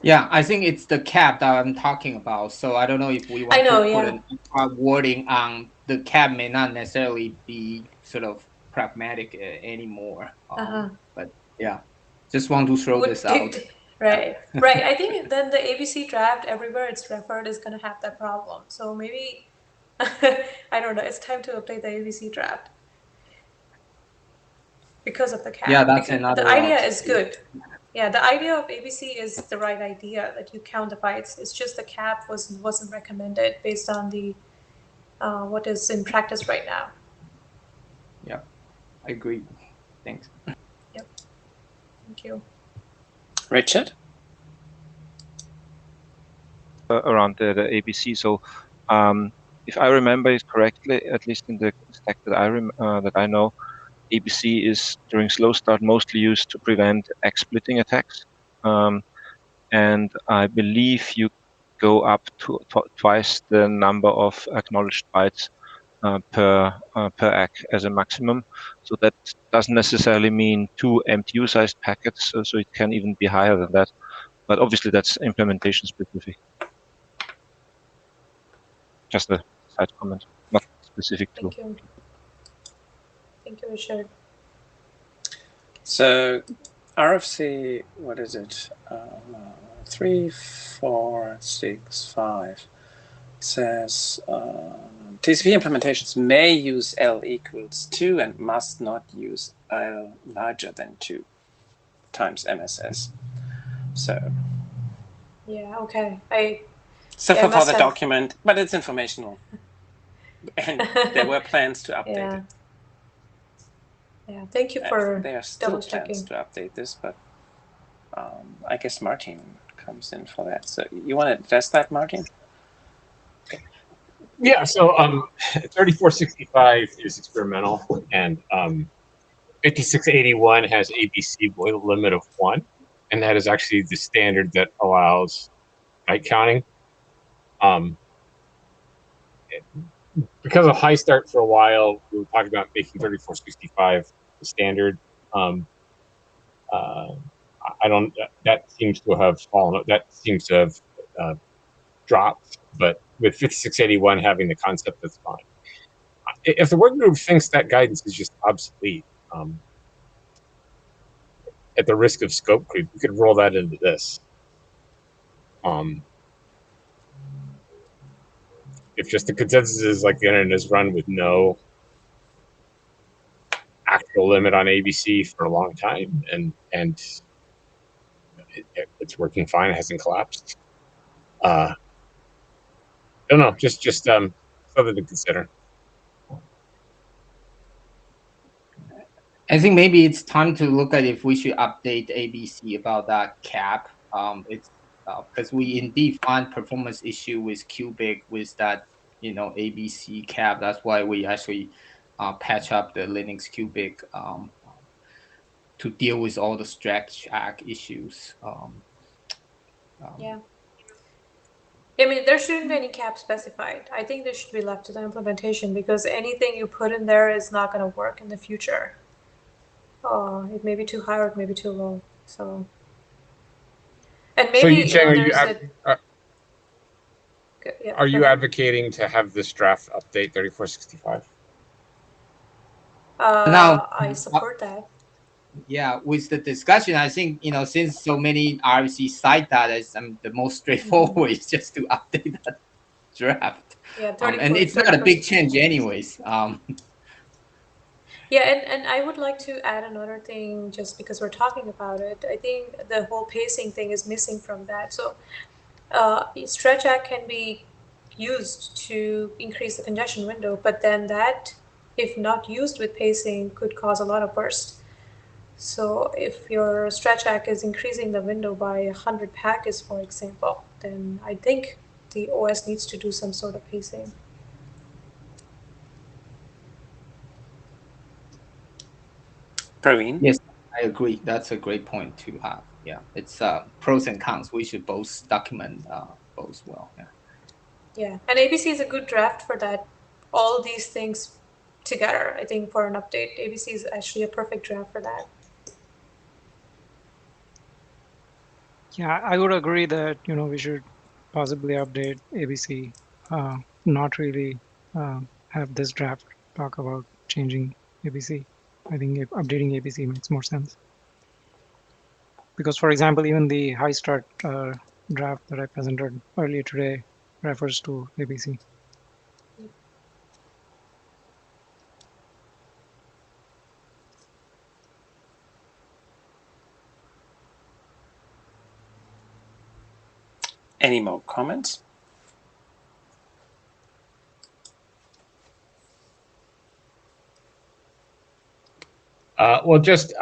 Yeah, I think it's the cap that I'm talking about. So I don't know if we want to put an extra wording on the cap may not necessarily be sort of pragmatic anymore. But yeah, just want to throw this out. Right, right. I think then the ABC draft everywhere it's referred is going to have that problem. So maybe, I don't know, it's time to update the ABC draft because of the cap. Yeah, that's because another the idea route. is good. Yeah, the idea of ABC is the right idea, that you count the bytes. It's just the cap wasn't recommended based on the what is in practice right now. Yeah, I agree. Thanks. Yep. Thank you. Richard? Around the ABC. So if I remember it correctly, at least in the stack that I know, ABC is during slow start mostly used to prevent ACK splitting attacks. And I believe you go up to twice the number of acknowledged bytes per ACK as a maximum. So that doesn't necessarily mean 2 MTU-sized packets, so it can even be higher than that. But obviously that's implementation specific. Just a side comment, not specific to. Thank you. Thank you, Richard. So RFC, what is it? 3465 says TCP implementations may use L equals 2 and must not use L larger than 2 times MSS. So yeah, okay. So for the document, but it's informational. And there were plans to update it. Yeah, thank you for there are still plans to update this, but I guess Martin comes in for that. So you want to address that, Martin? Yeah, so 3465 is experimental, and 5681 has ABC boil limit of 1, and that is actually the standard that allows byte counting. Because of high start for a while, we were talking about making 3465 the standard. I don't. That seems to have fallen. That seems to have dropped. But with 5681 having the concept, that's fine. If the working group thinks that guidance is just obsolete, at the risk of scope creep, we could roll that into this. If just the consensus is like the internet is run with no actual limit on ABC for a long time, and it's working fine, it hasn't collapsed. I don't know, just something to consider. I think maybe it's time to look at if we should update ABC about that cap. It's because we indeed find performance issue with Cubic with that ABC cap. That's why we actually patch up the Linux Cubic to deal with all the stretch act issues. Yeah. I mean, there shouldn't be any cap specified. I think this should be left to the implementation because anything you put in there is not going to work in the future. It may be too high or it may be too low. So, and maybe So Yu-Cheng, are you advocating to have this draft update 3465? Now, I support that. Yeah, with the discussion, I think, since so many RFC cite that as the most straightforward is just to update that draft. Yeah, and it's not a big change anyways. Yeah, and I would like to add another thing just because we're talking about it. I think the whole pacing thing is missing from that. So stretch act can be used to increase the congestion window, but then that, if not used with pacing, could cause a lot of burst. So if your stretch act is increasing the window by 100 packets, for example, then I think the OS needs to do some sort of pacing. Praveen? Yes, I agree. That's a great point to have. Yeah, it's pros and cons. We should both document both well. Yeah. Yeah, and ABC is a good draft for that. All these things together, I think, for an update. ABC is actually a perfect draft for that. Yeah, I would agree that we should possibly update ABC, not really have this draft talk about changing ABC. I think updating ABC makes more sense. Because, for example, even the high start draft that I presented earlier today refers to ABC. Any more comments? Well, just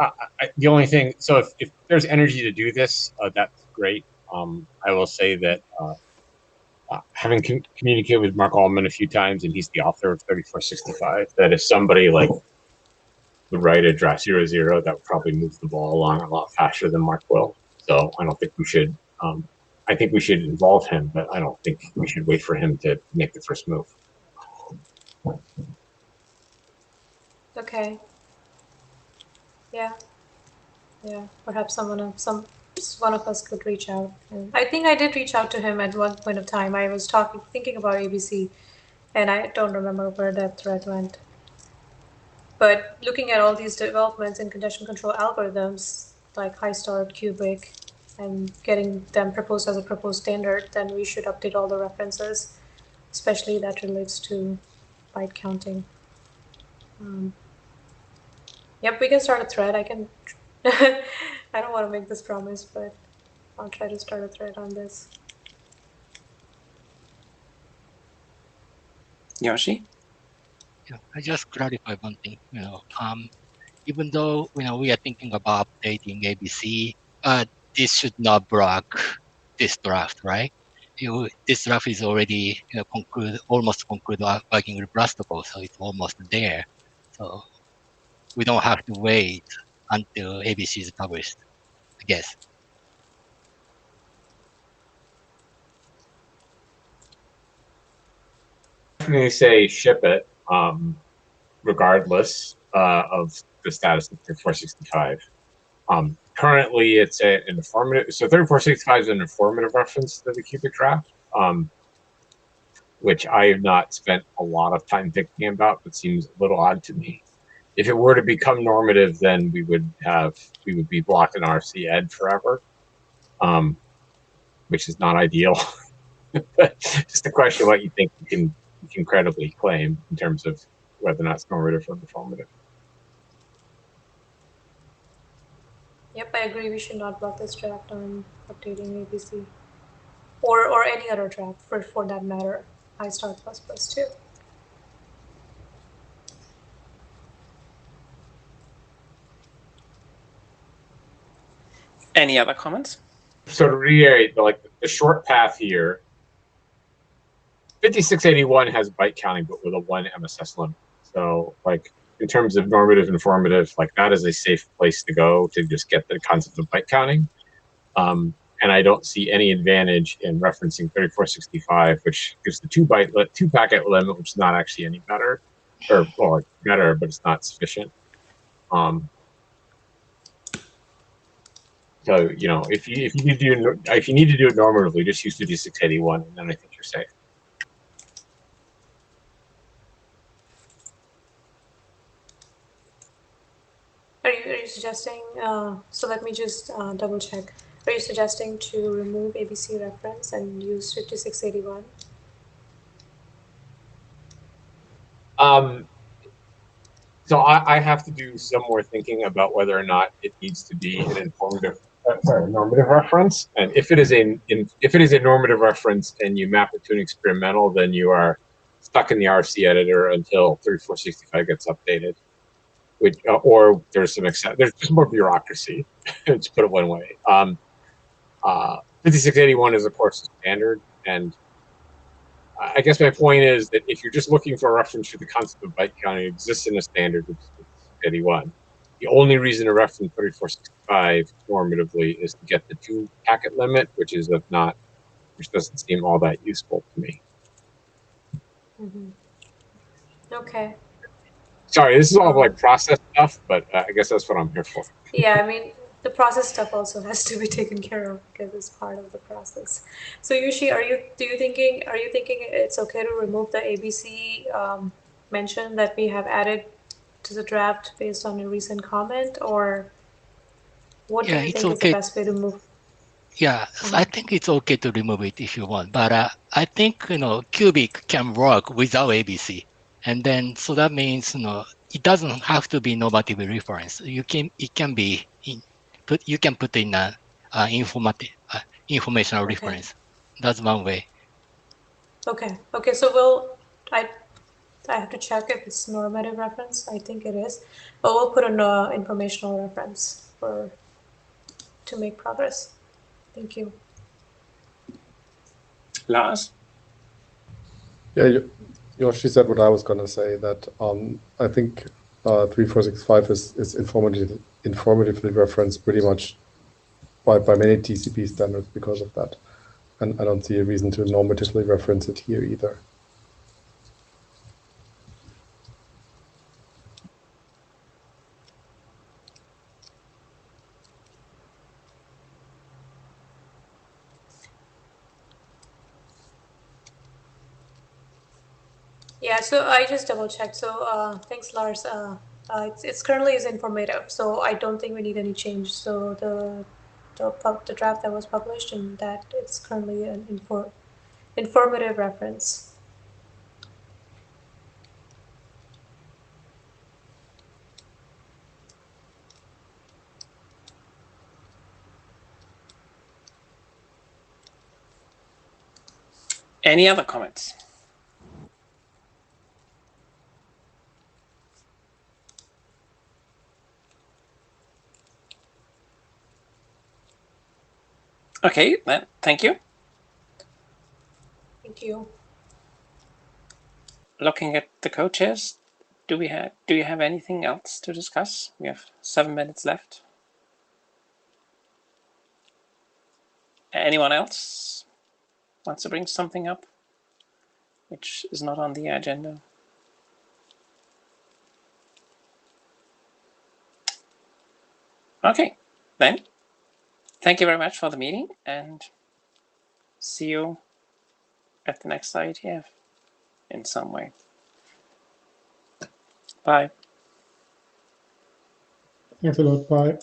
the only thing. So if there's energy to do this, that's great. I will say that having communicated with Mark Allman a few times, and he's the author of 3465, that if somebody like would write a draft 00, that would probably move the ball along a lot faster than Mark will. So I don't think we should. I think we should involve him, but I don't think we should wait for him to make the first move. Okay. Yeah. Yeah. Perhaps one of us could reach out. And I think I did reach out to him at one point of time. I was thinking about ABC, and I don't remember where that thread went. But looking at all these developments in congestion control algorithms, like high start, cubic, and getting them proposed as a proposed standard, then we should update all the references, especially that relates to byte counting. Yep, we can start a thread. I can. I don't want to make this promise, but I'll try to start a thread on this. Yoshi? Yeah, I just clarify one thing. Even though we are thinking about updating ABC, this should not block this draft, right? This draft is already almost conclude working with Blastable, so it's almost there. So we don't have to wait until ABC is published, I guess. Definitely say ship it, regardless of the status of 3465. Currently, it's an informative. So 3465 is an informative reference to the cubic draft, which I have not spent a lot of time thinking about, but seems a little odd to me. If it were to become normative, then we would be blocked in RFC ed forever, which is not ideal. But just a question of what you think you can credibly claim in terms of whether or not it's normative or informative. Yep, I agree. We should not block this draft on updating ABC, or any other draft for that matter. iStar++ too. Any other comments? So to reiterate, the short path here, 5681 has byte counting, but with a 1 MSS limit. So in terms of normative informative, like that is a safe place to go to just get the concept of byte counting. And I don't see any advantage in referencing 3465, which gives the two packet limit, which is not actually any better, or well, it's better, but it's not sufficient. So you know, if you need to do it normatively, just use 5681, and then I think you're safe. Are you suggesting? So let me just double check. Are you suggesting to remove ABC reference and use 5681? So I have to do some more thinking about whether or not it needs to be an normative reference. And if it is a normative reference and you map it to an experimental, then you are stuck in the RFC editor until 3465 gets updated. Which, or there's some there's just more bureaucracy, to put it one way. 5681 is of course a standard, and I guess my point is that if you're just looking for a reference to the concept of byte counting, it exists in a standard, which is 5681. The only reason to reference 3465 normatively is to get the 2 packet limit, which doesn't seem all that useful to me. Mm-hmm. Okay. Sorry, this is all like process stuff, but I guess that's what I'm here for. Yeah, I mean, the process stuff also has to be taken care of because it's part of the process. So Yushi, are you thinking it's okay to remove the ABC mention that we have added to the draft based on a recent comment, or what do Yeah, you it's think is the okay. best way to move? Yeah, so I think it's okay to remove it if you want, but I think cubic can work without ABC, and then so that means it doesn't have to be normative reference. You can put in a informational reference. That's one way. Okay. So I have to check if it's normative reference. I think it is, but we'll put an informational reference to make progress. Thank you. Lars? Yeah, Yoshi said what I was going to say, that I think 3465 is informatively referenced pretty much by many TCP standards because of that. And I don't see a reason to normatively reference it here either. Yeah, so I just double checked. So thanks, Lars. It's currently is informative, so I don't think we need any change. So the draft that was published and that it's currently an informative reference. Any other comments? Okay, then thank you. Thank you. Looking at the co-chairs, do you have anything else to discuss? We have 7 minutes left. Anyone else wants to bring something up which is not on the agenda? Okay, then thank you very much for the meeting and see you at the next IETF in some way. Bye. Thanks a lot. Bye.